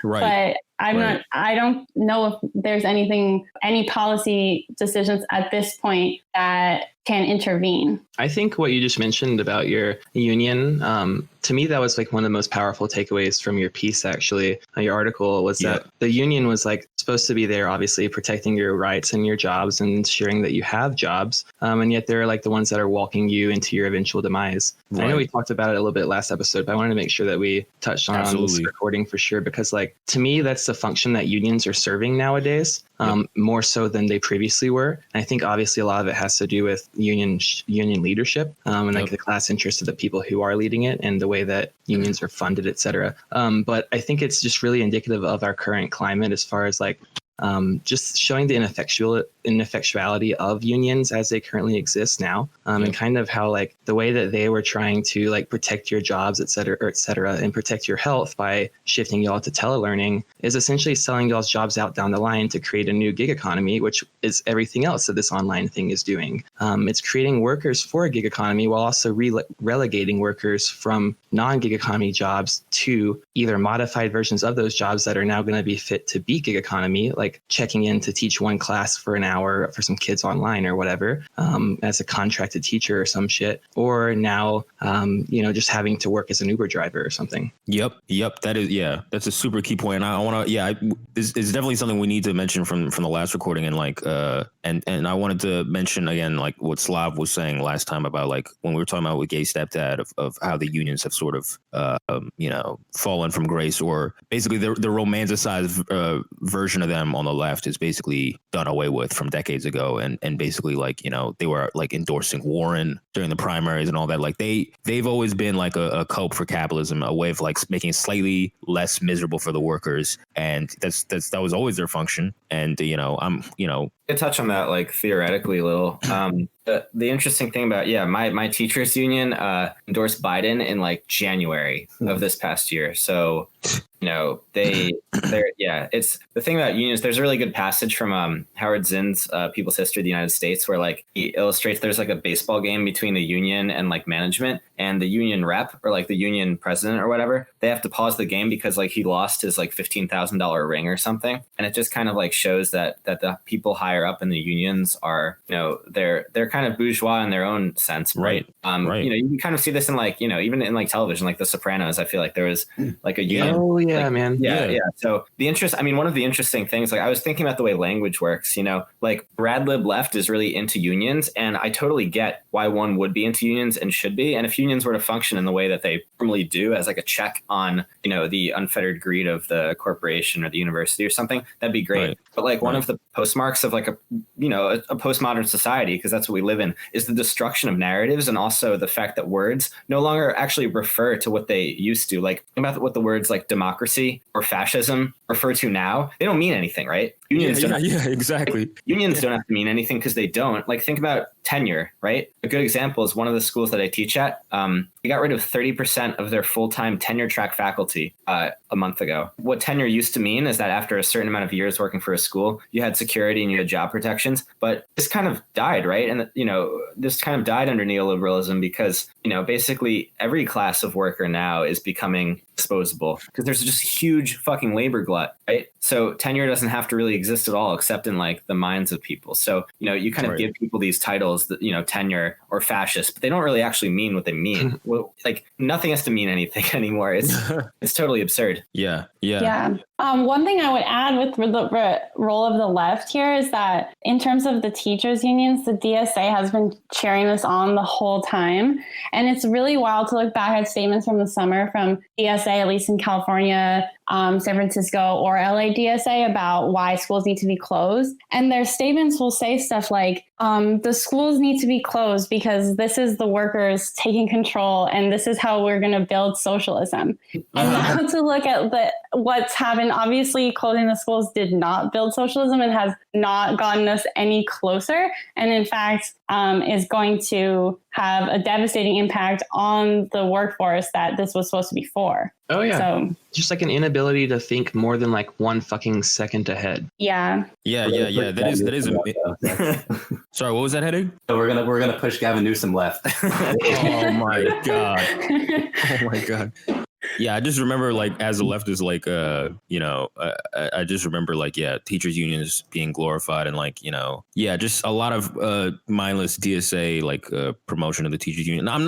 But I don't know if there's any policy decisions at this point that can intervene. I think what you just mentioned about your union, to me, that was like one of the most powerful takeaways from your piece, actually, your article, was that the union was like supposed to be there, obviously protecting your rights and your jobs and ensuring that you have jobs. And yet they're like the ones that are walking you into your eventual demise. I know we talked about it a little bit last episode, but I wanted to make sure that we touched on this recording for sure, because like, to me, that's the function that unions are serving nowadays, more so than they previously were. And I think obviously a lot of it has to do with union leadership, and like the class interest of the people who are leading it, and the way that unions are funded, et cetera. But I think it's just really indicative of our current climate, as far as like just showing the ineffectuality of unions as they currently exist now, and kind of how like the way that they were trying to like protect your jobs, et cetera, and protect your health by shifting y'all to telelearning is essentially selling y'all's jobs out down the line to create a new gig economy, which is everything else that this online thing is doing. It's creating workers for a gig economy while also relegating workers from non-gig economy jobs to either modified versions of those jobs that are now going to be fit to be gig economy, like checking in to teach one class for an hour for some kids online or whatever, as a contracted teacher or some shit, or now, just having to work as an Uber driver or something. Yep. That's a super key point. And I want to, it's definitely something we need to mention from the last recording. And like, and I wanted to mention again, like what Slav was saying last time about like when we were talking about with Gay Stepdad of how the unions have sort of, fallen from grace, or basically the romanticized version of them on the left is basically done away with from decades ago. And basically like, they were like endorsing Warren during the primaries and all that. Like they've always been like a cope for capitalism, a way of like making it slightly less miserable for the workers. And that was always their function. And, I touch on that like theoretically a little. The interesting thing about my teachers union endorsed Biden in like January of this past year. So it's the thing about unions. There's a really good passage from Howard Zinn's People's History of the United States where like he illustrates there's like a baseball game between the union and like management, and the union rep or like the union president or whatever, they have to pause the game because like he lost his like $15,000 ring or something. And it just kind of like shows that the people higher up in the unions are, they're kind of bourgeois in their own sense. Right. Right. You can kind of see this in like, even in like television, like The Sopranos, I feel like there was like a union. Oh yeah, like, man. Yeah. So one of the interesting things, like I was thinking about the way language works, like Brad Lib Left is really into unions, and I totally get why one would be into unions and should be. And if unions were to function in the way that they normally do as like a check on, the unfettered greed of the corporation or the university or something, that'd be great. Right. But like one of the postmarks of like a postmodern society, because that's what we live in, is the destruction of narratives, and also the fact that words no longer actually refer to what they used to. Like about what the words like democracy or fascism refer to now, they don't mean anything, right? Unions exactly. Unions don't have to mean anything because they don't. Like think about tenure, right? A good example is one of the schools that I teach at. They got rid of 30% of their full-time tenure track faculty a month ago. What tenure used to mean is that after a certain amount of years working for a school, you had security and you had job protections. But this kind of died, right? And this kind of died under neoliberalism because basically every class of worker now is becoming disposable because there's just huge fucking labor glut, right? So tenure doesn't have to really exist at all except in like the minds of people. So you kind of give people these titles that tenure or fascist, but they don't really actually mean what they mean. Well, like nothing has to mean anything anymore. It's totally absurd. Yeah. One thing I would add with the role of the left here is that in terms of the teachers unions, the DSA has been cheering this on the whole time. And it's really wild to look back at statements from the summer from DSA, at least in California, San Francisco, or LA DSA about why schools need to be closed. And their statements will say stuff like, the schools need to be closed because this is the workers taking control and this is how we're going to build socialism. And now to look at what's happened, obviously closing the schools did not build socialism and has not gotten us any closer. And in fact, is going to have a devastating impact on the workforce that this was supposed to be for. Oh, yeah. So, just like an inability to think more than like 1 fucking second ahead. Yeah. Yeah. That is. Sorry, what was that heading? So we're gonna push Gavin Newsom left. Oh my god. Yeah, I just remember like as a leftist, like I just remember like teachers unions being glorified and like just a lot of mindless DSA like promotion of the teachers union. I'm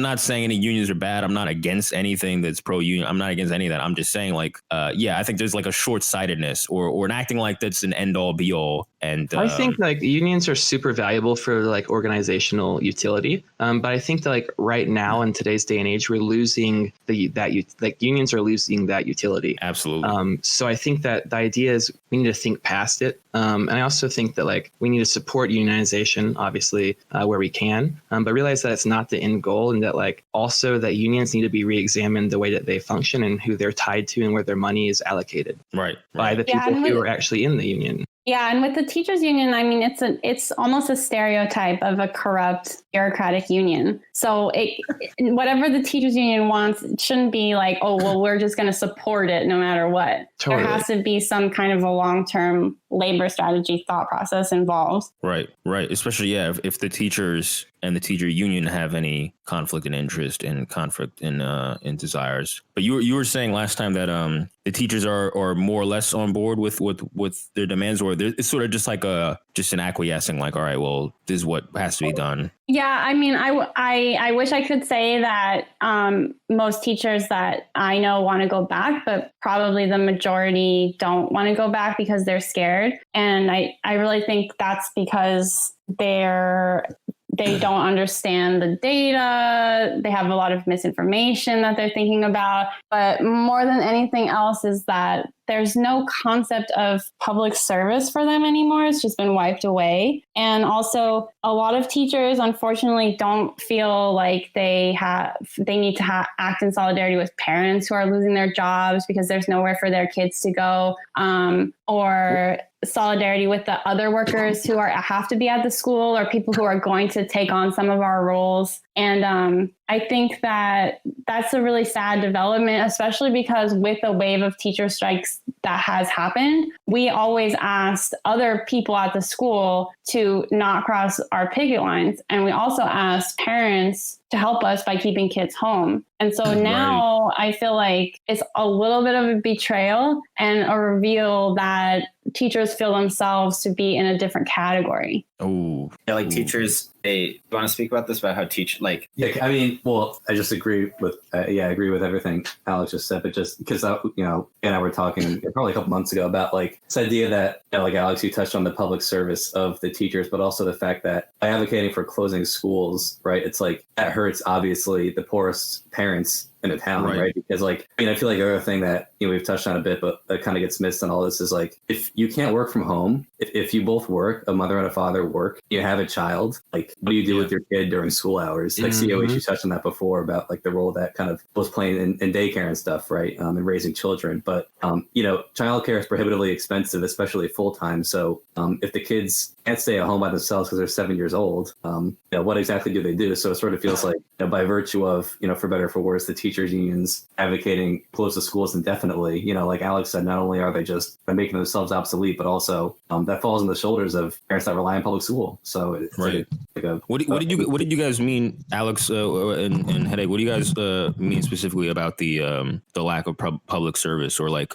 not saying any unions are bad. I'm not against anything that's pro union. I'm not against any of that. I'm just saying like I think there's like a short sightedness or an acting like that's an end all be all. And I think like unions are super valuable for like organizational utility. But I think that like right now in today's day and age, we're losing unions are losing that utility. Absolutely. So I think that the idea is we need to think past it. And I also think that like we need to support unionization, obviously, where we can, but realize that it's not the end goal, and that like also that unions need to be reexamined the way that they function and who they're tied to and where their money is allocated by the people who are actually in the union. Yeah, and with the teachers union, I mean, it's almost a stereotype of a corrupt bureaucratic union. So whatever the teachers union wants, it shouldn't be like, oh, well, we're just going to support it no matter what. Totally. There has to be some kind of a long-term labor strategy thought process involved. Right. Especially, yeah, if the teachers and the teacher union have any conflict in interest and conflict in desires. But you were saying last time that the teachers are more or less on board with their demands, or it's sort of just like just an acquiescing, like, all right, well, this is what has to be done. Yeah, I mean, I wish I could say that most teachers that I know want to go back, but probably the majority don't want to go back because they're scared. And I really think that's because they don't understand the data. They have a lot of misinformation that they're thinking about. But more than anything else is that there's no concept of public service for them anymore. It's just been wiped away. And also a lot of teachers, unfortunately, don't feel like they need to act in solidarity with parents who are losing their jobs because there's nowhere for their kids to go, or solidarity with the other workers who have to be at the school, or people who are going to take on some of our roles. And I think that that's a really sad development, especially because with a wave of teacher strikes that has happened, we always asked other people at the school to not cross our picket lines. And we also asked parents to help us by keeping kids home. And so now I feel like it's a little bit of a betrayal and a reveal that teachers feel themselves to be in a different category. Oh, yeah, like teachers, you want to speak about this, about how Yeah, I mean, well, I just agree with, I agree with everything Alex just said, but just because, and I were talking probably a couple months ago about like this idea that, like Alex, you touched on the public service of the teachers, but also the fact that by advocating for closing schools, right, it's like that hurts, obviously, the poorest parents in a town, right? Because I feel like the other thing that we've touched on a bit, but that kind of gets missed on all this is like, if you can't work from home, if you both work, a mother and a father work, you have a child, like what do you do with your kid during school hours? Like COH, you touched on that before about like the role that kind of was playing in daycare and stuff, right? And raising children. But, childcare is prohibitively expensive, especially full time. So if the kids can't stay at home by themselves because they're 7 years old, what exactly do they do? So it sort of feels like, by virtue of, for better or for worse, the teachers unions advocating close the schools indefinitely, like Alex said, not only are they just making themselves obsolete, but also that falls on the shoulders of parents that rely on public school. So it's what did you guys mean, Alex and Headache? What do you guys mean specifically about the lack of public service, or like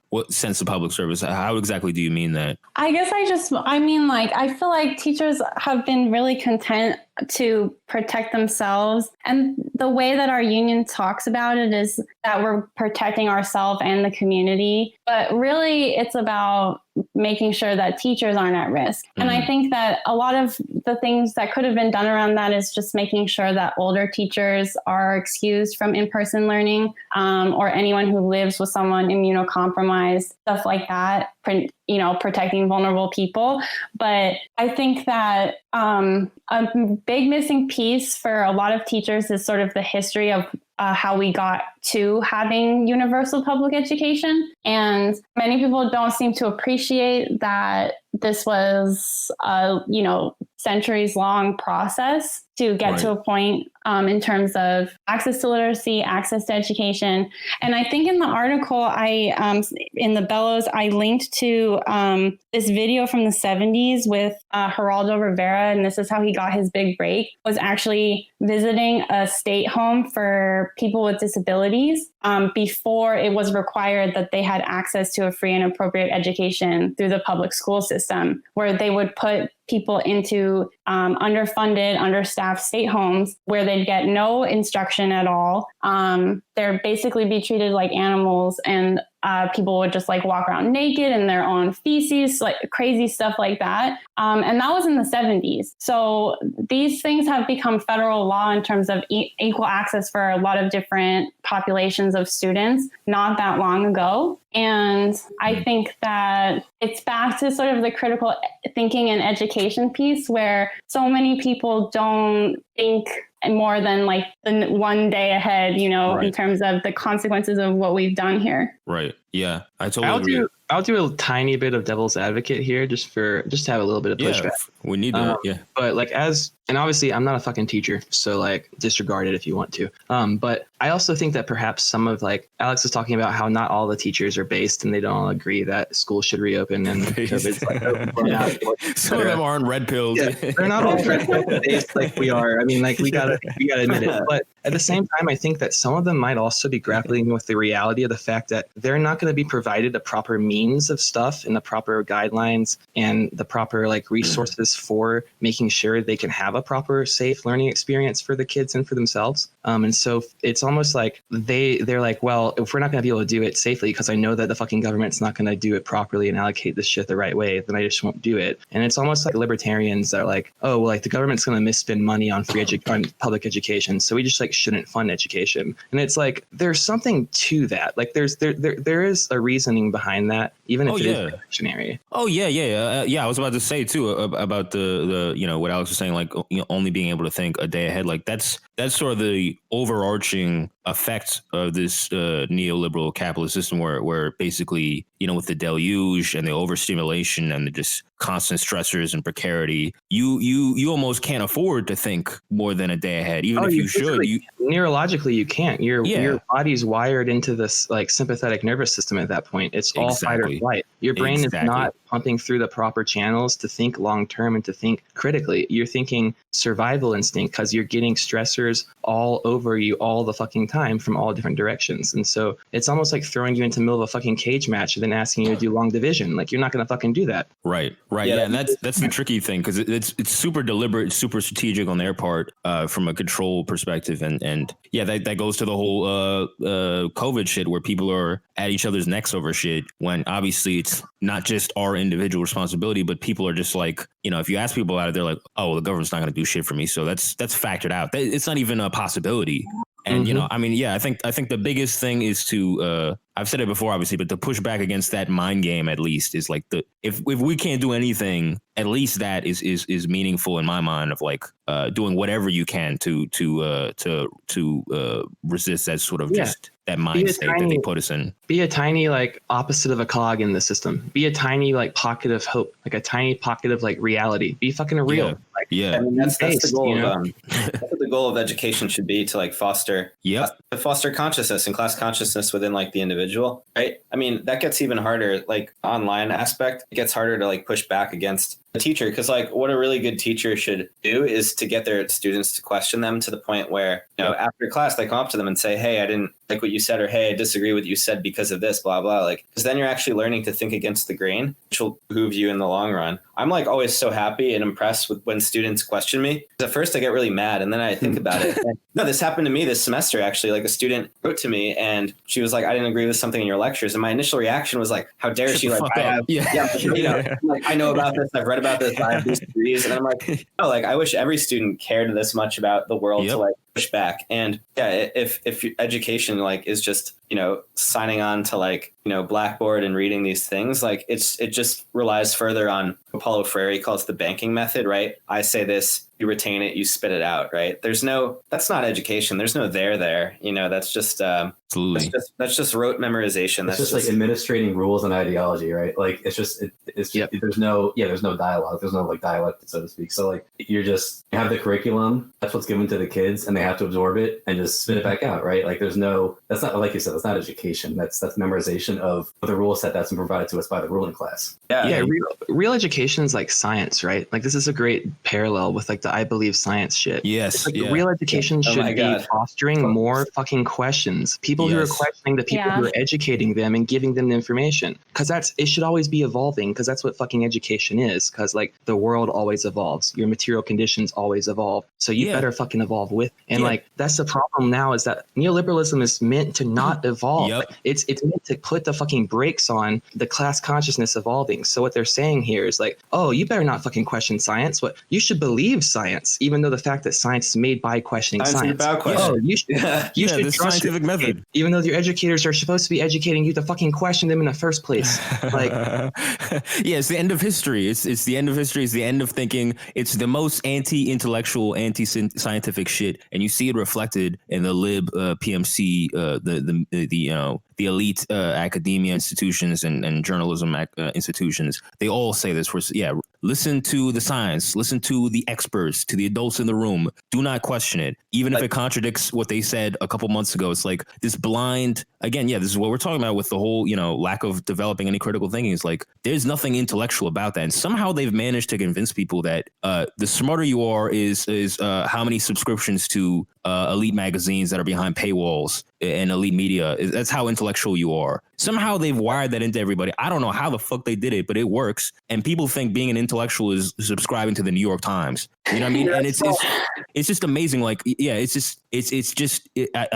what sense of public service? How exactly do you mean that? I guess I feel like teachers have been really content to protect themselves. And the way that our union talks about it is that we're protecting ourselves and the community. But really, it's about making sure that teachers aren't at risk. And I think that a lot of the things that could have been done around that is just making sure that older teachers are excused from in-person learning, or anyone who lives with someone immunocompromised, stuff like that, protecting vulnerable people. But I think that a big missing piece for a lot of teachers is sort of the history of how we got to having universal public education. And many people don't seem to appreciate that this was a, centuries long process to get to a point in terms of access to literacy, access to education. And I think in the article, in the Bellows, I linked to this video from the 70s with Geraldo Rivera, and this is how he got his big break, was actually visiting a state home for people with disabilities before it was required that they had access to a free and appropriate education through the public school system, where they would put people into underfunded, understaffed state homes where they'd get no instruction at all. They're basically be treated like animals, and people would just like walk around naked in their own feces, like crazy stuff like that. And that was in the 70s. So these things have become federal law in terms of equal access for a lot of different populations of students not that long ago. And I think that it's back to sort of the critical thinking and education piece, where so many people don't think more than like the one day ahead, in terms of the consequences of what we've done here. Right. Yeah, I totally agree. I'll do a tiny bit of devil's advocate here, just to have a little bit of pushback. We need that. Yeah, but like and obviously I'm not a fucking teacher, so like disregard it if you want to. But I also think that perhaps some of like Alex was talking about how not all the teachers are based and they don't all agree that schools should reopen and COVID's like some of them aren't red pills. Yeah, they're not all red pill based like we are. I mean, like we gotta admit it. But at the same time, I think that some of them might also be grappling with the reality of the fact that they're not going to be provided a proper means of stuff and the proper guidelines and the proper like resources for making sure they can have a proper safe learning experience for the kids and for themselves. And so it's almost like they're like, well, if we're not going to be able to do it safely because I know that the fucking government's not going to do it properly and allocate this shit the right way, then I just won't do it. And it's almost like libertarians that are like, oh, well, like the government's going to misspend money on on public education, so we just like shouldn't fund education. And it's like there's something to that. Like there is a reasoning behind that, even if it is reactionary. Oh yeah. I was about to say too about the what Alex was saying, like only being able to think a day ahead. Like that's sort of the overarching effect of this neoliberal capitalist system, where basically with the deluge and the overstimulation and the just constant stressors and precarity, you almost can't afford to think more than a day ahead, even if you should. Neurologically, you can't. Your body's wired into this like sympathetic nervous system at that point. It's all fight or flight. Your brain is not pumping through the proper channels to think long term and to think critically. You're thinking survival instinct because you're getting stressors all over you all the fucking time from all different directions. And so it's almost like throwing you into the middle of a fucking cage match and then asking you to do long division. Like you're not going to fucking do that. Right. Yeah. And that's the tricky thing, because it's super deliberate, super strategic on their part from a control perspective. And yeah, that goes to the whole COVID shit where people are at each other's necks over shit, when obviously it's not just our individual responsibility, but people are just like, if you ask people about it, they're like, oh, well, the government's not going to do shit for me. So that's factored out. It's not even a possibility. And, I think the biggest thing is to, I've said it before, obviously, but to push back against that mind game, at least, is like if we can't do anything, at least that is meaningful in my mind, of like doing whatever you can to resist that sort of just that mind state that they put us in. Be a tiny like opposite of a cog in the system. Be a tiny like pocket of hope, like a tiny pocket of like reality. Be fucking real. I mean, that's the goal. That's what the goal of education should be, to like foster consciousness and class consciousness within like the individual, right? I mean, that gets even harder, like online aspect. It gets harder to like push back against a teacher, because like what a really good teacher should do is to get their students to question them to the point where after class they come up to them and say, hey, I didn't like what you said, or hey, I disagree with what you said because of this, blah blah. Like, because then you're actually learning to think against the grain, which will behoove you in the long run. I'm like always so happy and impressed with when students question me. At first I get really mad, and then I think about it. No, this happened to me this semester actually. Like a student wrote to me and she was like, I didn't agree with something in your lectures, and my initial reaction was like, how dare she? Like, like, I know about this, I've read about this, I have these degrees, and I'm like, no, like I wish every student cared this much about the world to like push back. And if education like is just signing on to like Blackboard and reading these things, like it just relies further on what Paulo Freire calls the banking method, right? I say this, you retain it, you spit it out, right? That's not education. There's no there. That's just absolutely that's just rote memorization. That's just like administrating rules and ideology, right? Like there's no dialogue. There's no like dialect, so to speak. So like you have the curriculum, that's what's given to the kids, and they have to absorb it and just spit it back out, right? Like that's not, like you said, that's not education. That's memorization of the rule set that's been provided to us by the ruling class. Real education is like science, right? Like this is a great parallel with like the I believe science shit. Yes. Like real education should be fostering more fucking questions. People who are questioning the people who are educating them and giving them the information. Because it should always be evolving, because that's what fucking education is. Because like the world always evolves. Your material conditions always evolve. So you better fucking evolve with. And like that's the problem now, is that neoliberalism is meant to not evolve. Like, it's meant to put the fucking brakes on the class consciousness evolving. So what they're saying here is like, oh, you better not fucking question science. What you should believe science, even though the fact that science is made by questioning science. Oh, you should the scientific method. Even though your educators are supposed to be educating you to fucking question them in the first place. Like, it's the end of history. It's the end of history. It's the end of thinking. It's the most anti-intellectual, anti-scientific shit, and and you see it reflected in the lib PMC, the elite academia institutions and journalism institutions. They all say this. Listen to the science, listen to the experts, to the adults in the room. Do not question it, even if it contradicts what they said a couple months ago. It's like this blind, again, this is what we're talking about with the whole, lack of developing any critical thinking. It's like there's nothing intellectual about that, and somehow they've managed to convince people that the smarter you are is how many subscriptions to elite magazines that are behind paywalls and elite media. That's how intellectual you are. Somehow they've wired that into everybody. I don't know how the fuck they did it, but it works. And people think being an intellectual is subscribing to the New York Times. You know what I mean? And it's just amazing. Like, I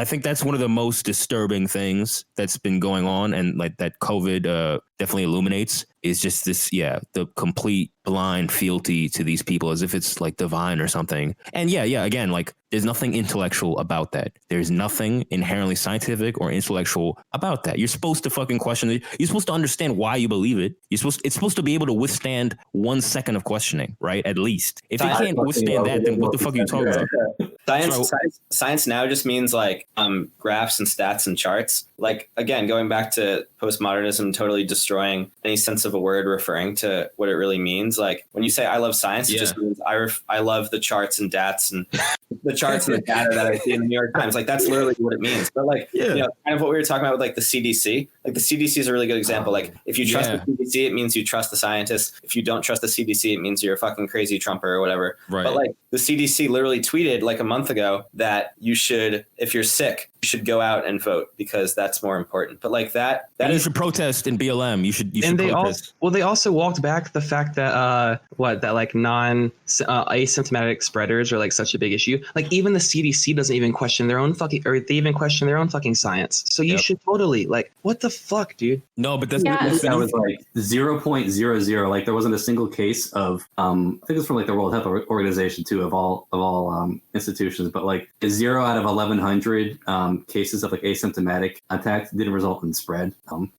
think that's one of the most disturbing things that's been going on, and like that COVID definitely illuminates, is just this, the complete blind fealty to these people as if it's like divine or something. And again, like there's nothing intellectual about that. There's nothing inherently scientific or intellectual about that. You're supposed to fucking question it. You're supposed to understand why you believe it. It's supposed to be able to withstand 1 second of questioning, right? At least. If it can't withstand that, then what the fuck are you talking about? Science now just means like graphs and stats and charts. Like, again, going back to postmodernism totally destroying any sense of a word referring to what it really means. Like when you say I love science, it just means I love the charts and dats and the charts and the data that I see in the New York Times. Like that's literally what it means. But like, kind of what we were talking about with like the CDC. Like the CDC is a really good example. Like if you trust the CDC, it means you trust the scientists. If you don't trust the CDC, it means you're a fucking crazy Trumper or whatever. Right. But like the CDC literally tweeted like a month ago that you should, if you're sick, you should go out and vote because that's more important. But like that you should protest in BLM. You should protest. They also walked back the fact that like non asymptomatic spreaders are like such a big issue. Like even the CDC doesn't even question their own fucking, or they even question their own fucking science. So you should totally, like, what the fuck, dude? No, but that was like 0.00. Like there wasn't a single case of I think it's from like the World Health Organization too, of all institutions, but like 0 out of 1,100 cases of like asymptomatic contact didn't result in spread.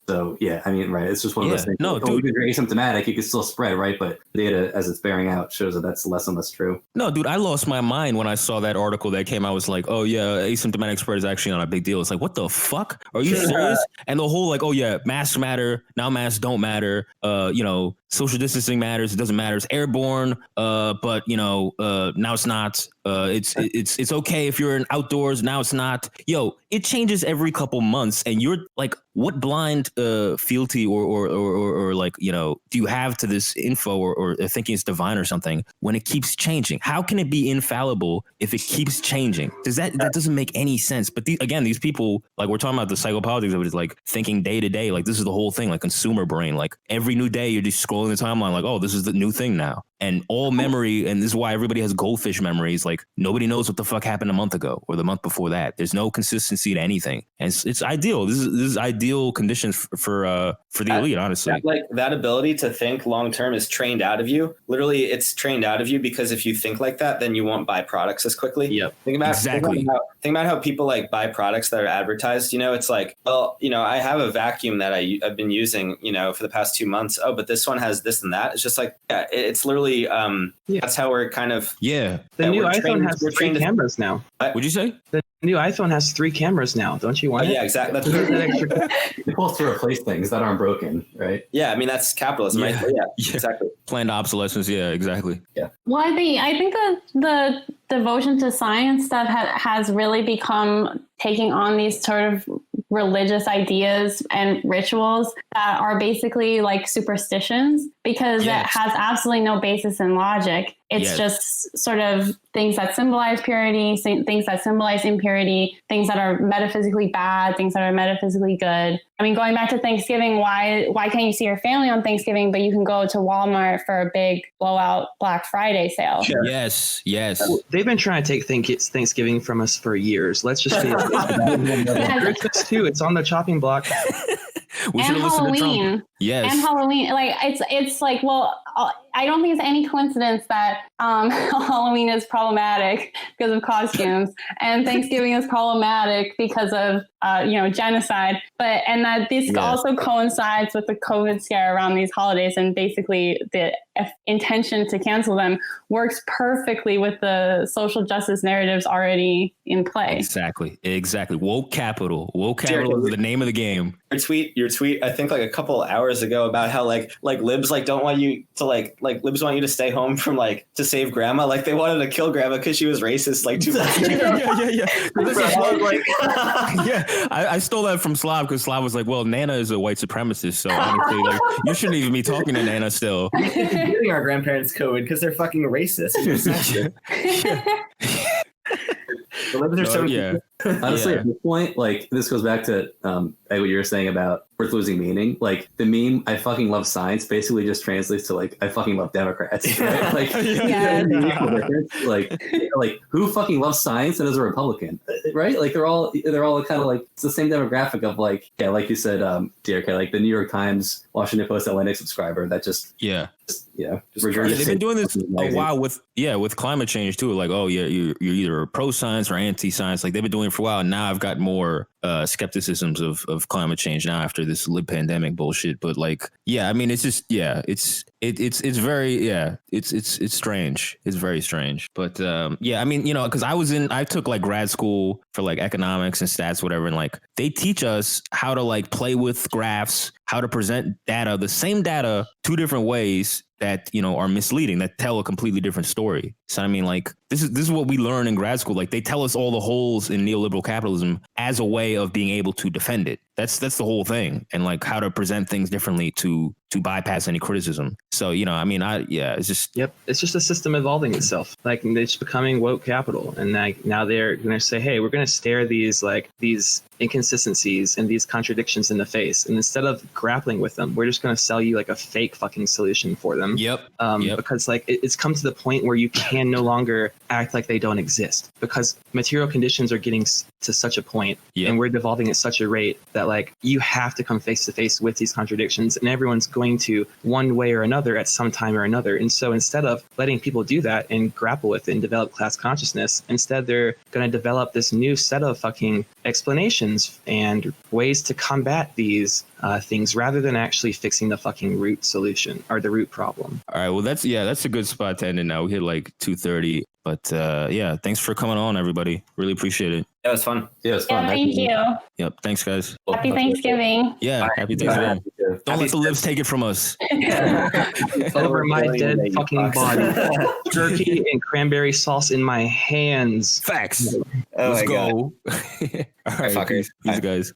So I mean, right, it's just one of those things. No, dude, if you're asymptomatic, you can still spread, right? But data as it's bearing out shows that that's less and less true. No, dude, I lost my mind when I saw that article that came out. I was like, oh yeah, asymptomatic spread is actually not a big deal. It's like, what the fuck? Are you serious? And the whole like, oh yeah, masks matter, now masks don't matter. Social distancing matters, it doesn't matter. It's airborne, but now it's not. It's okay if you're in outdoors. Now it's not. Yo, it changes every couple months, and you're like, what blind fealty or like, do you have to this info or thinking it's divine or something when it keeps changing? How can it be infallible if it keeps changing? That doesn't make any sense. But these people, like we're talking about the psychopolitics of it, is like thinking day to day, like this is the whole thing, like consumer brain. Like every new day you're just scrolling the timeline, like, oh, this is the new thing now. And all memory, and this is why everybody has goldfish memories. Like nobody knows what the fuck happened a month ago or the month before that. There's no consistency to anything, and it's ideal. This is ideal conditions for the elite, honestly. That ability to think long term is trained out of you. Literally, it's trained out of you because if you think like that, then you won't buy products as quickly. Yep. Think about how people like buy products that are advertised. It's like, well, I have a vacuum that I've been using, for the past 2 months. Oh, but this one has this and that. It's just like, it's literally. That's how we're kind of. Yeah. The new iPhone has 3 cameras now. What'd you say? The new iPhone has 3 cameras now. Don't you want it? Yeah, exactly. That's supposed to replace things that aren't broken, right? Yeah, I mean that's capitalism, right? Yeah, exactly. Planned obsolescence. Yeah, exactly. Yeah. Well, I think the devotion to science stuff has really become taking on these sort of religious ideas and rituals that are basically like superstitions because it has absolutely no basis in logic. It's just sort of things that symbolize purity, things that symbolize impurity, things that are metaphysically bad, things that are metaphysically good. I mean, going back to Thanksgiving, why can't you see your family on Thanksgiving, but you can go to Walmart for a big blowout Black Friday sale? Sure. Yes. They've been trying to take Thanksgiving from us for years. Let's just face it. Christmas too. It's on the chopping block. And Halloween. Yes. And Halloween, like it's like, well, I don't think it's any coincidence that Halloween is problematic because of costumes, and Thanksgiving is problematic because of genocide. And that this also coincides with the COVID scare around these holidays, and basically the intention to cancel them works perfectly with the social justice narratives already in play. Exactly. Woke capital. Woke capital is the name of the game. Your tweet, I think like a couple hours ago about how like libs like don't want you to like libs want you to stay home from like to save grandma. Like they wanted to kill grandma because she was racist like 2 months ago. I stole that from Slav because Slav was like, well, Nana is a white supremacist, so honestly, like you shouldn't even be talking to Nana still. We keep giving our grandparents COVID because they're fucking racist. Honestly, at this point, like this goes back to what you were saying about worth losing meaning. Like the meme, I fucking love science, basically just translates to like I fucking love Democrats. Right? Like, like who fucking loves science and is a Republican, right? Like they're all kind of like it's the same demographic of like like you said, DRK, like the New York Times, Washington Post, Atlantic subscriber that just they've been doing this a while with climate change too. Like, oh yeah, you're either pro science or anti science. Like they've been doing it for a while. And now I've got more skepticisms of climate change now after this lib pandemic bullshit. But like, I mean, it's just it's very it's strange. It's very strange. But I mean, because I took like grad school for like economics and stats, whatever, and like they teach us how to like play with graphs, how to present data, the same data, 2 different ways that are misleading, that tell a completely different story. So I mean, like this is what we learn in grad school. Like they tell us all the holes in neoliberal capitalism as a way of being able to defend it. That's the whole thing, and like how to present things differently to bypass any criticism. So I mean, it's just it's just a system evolving itself. Like it's becoming woke capital, and like now they're going to say, hey, we're going to stare these inconsistencies and these contradictions in the face, and instead of grappling with them, we're just going to sell you like a fake fucking solution for them. Because like it's come to the point where you can no longer act like they don't exist, because material conditions are getting to such a point, and we're devolving at such a rate that like you have to come face to face with these contradictions, and everyone's going to one way or another at some time or another. And so instead of letting people do that and grapple with it and develop class consciousness, instead they're going to develop this new set of fucking explanations and ways to combat these things rather than actually fixing the fucking root solution or the root problem. All right, well that's a good spot to end it now. We hit like 2:30. But thanks for coming on, everybody. Really appreciate it. That was fun. Yeah, it was fun. Thank you. Yep. Thanks, guys. Happy Thanksgiving. Yeah, happy Thanksgiving. Don't let the libs take it from us. Over my dead fucking body. Jerky and cranberry sauce in my hands. Facts. Let's go. All right, fuckers. Peace, guys.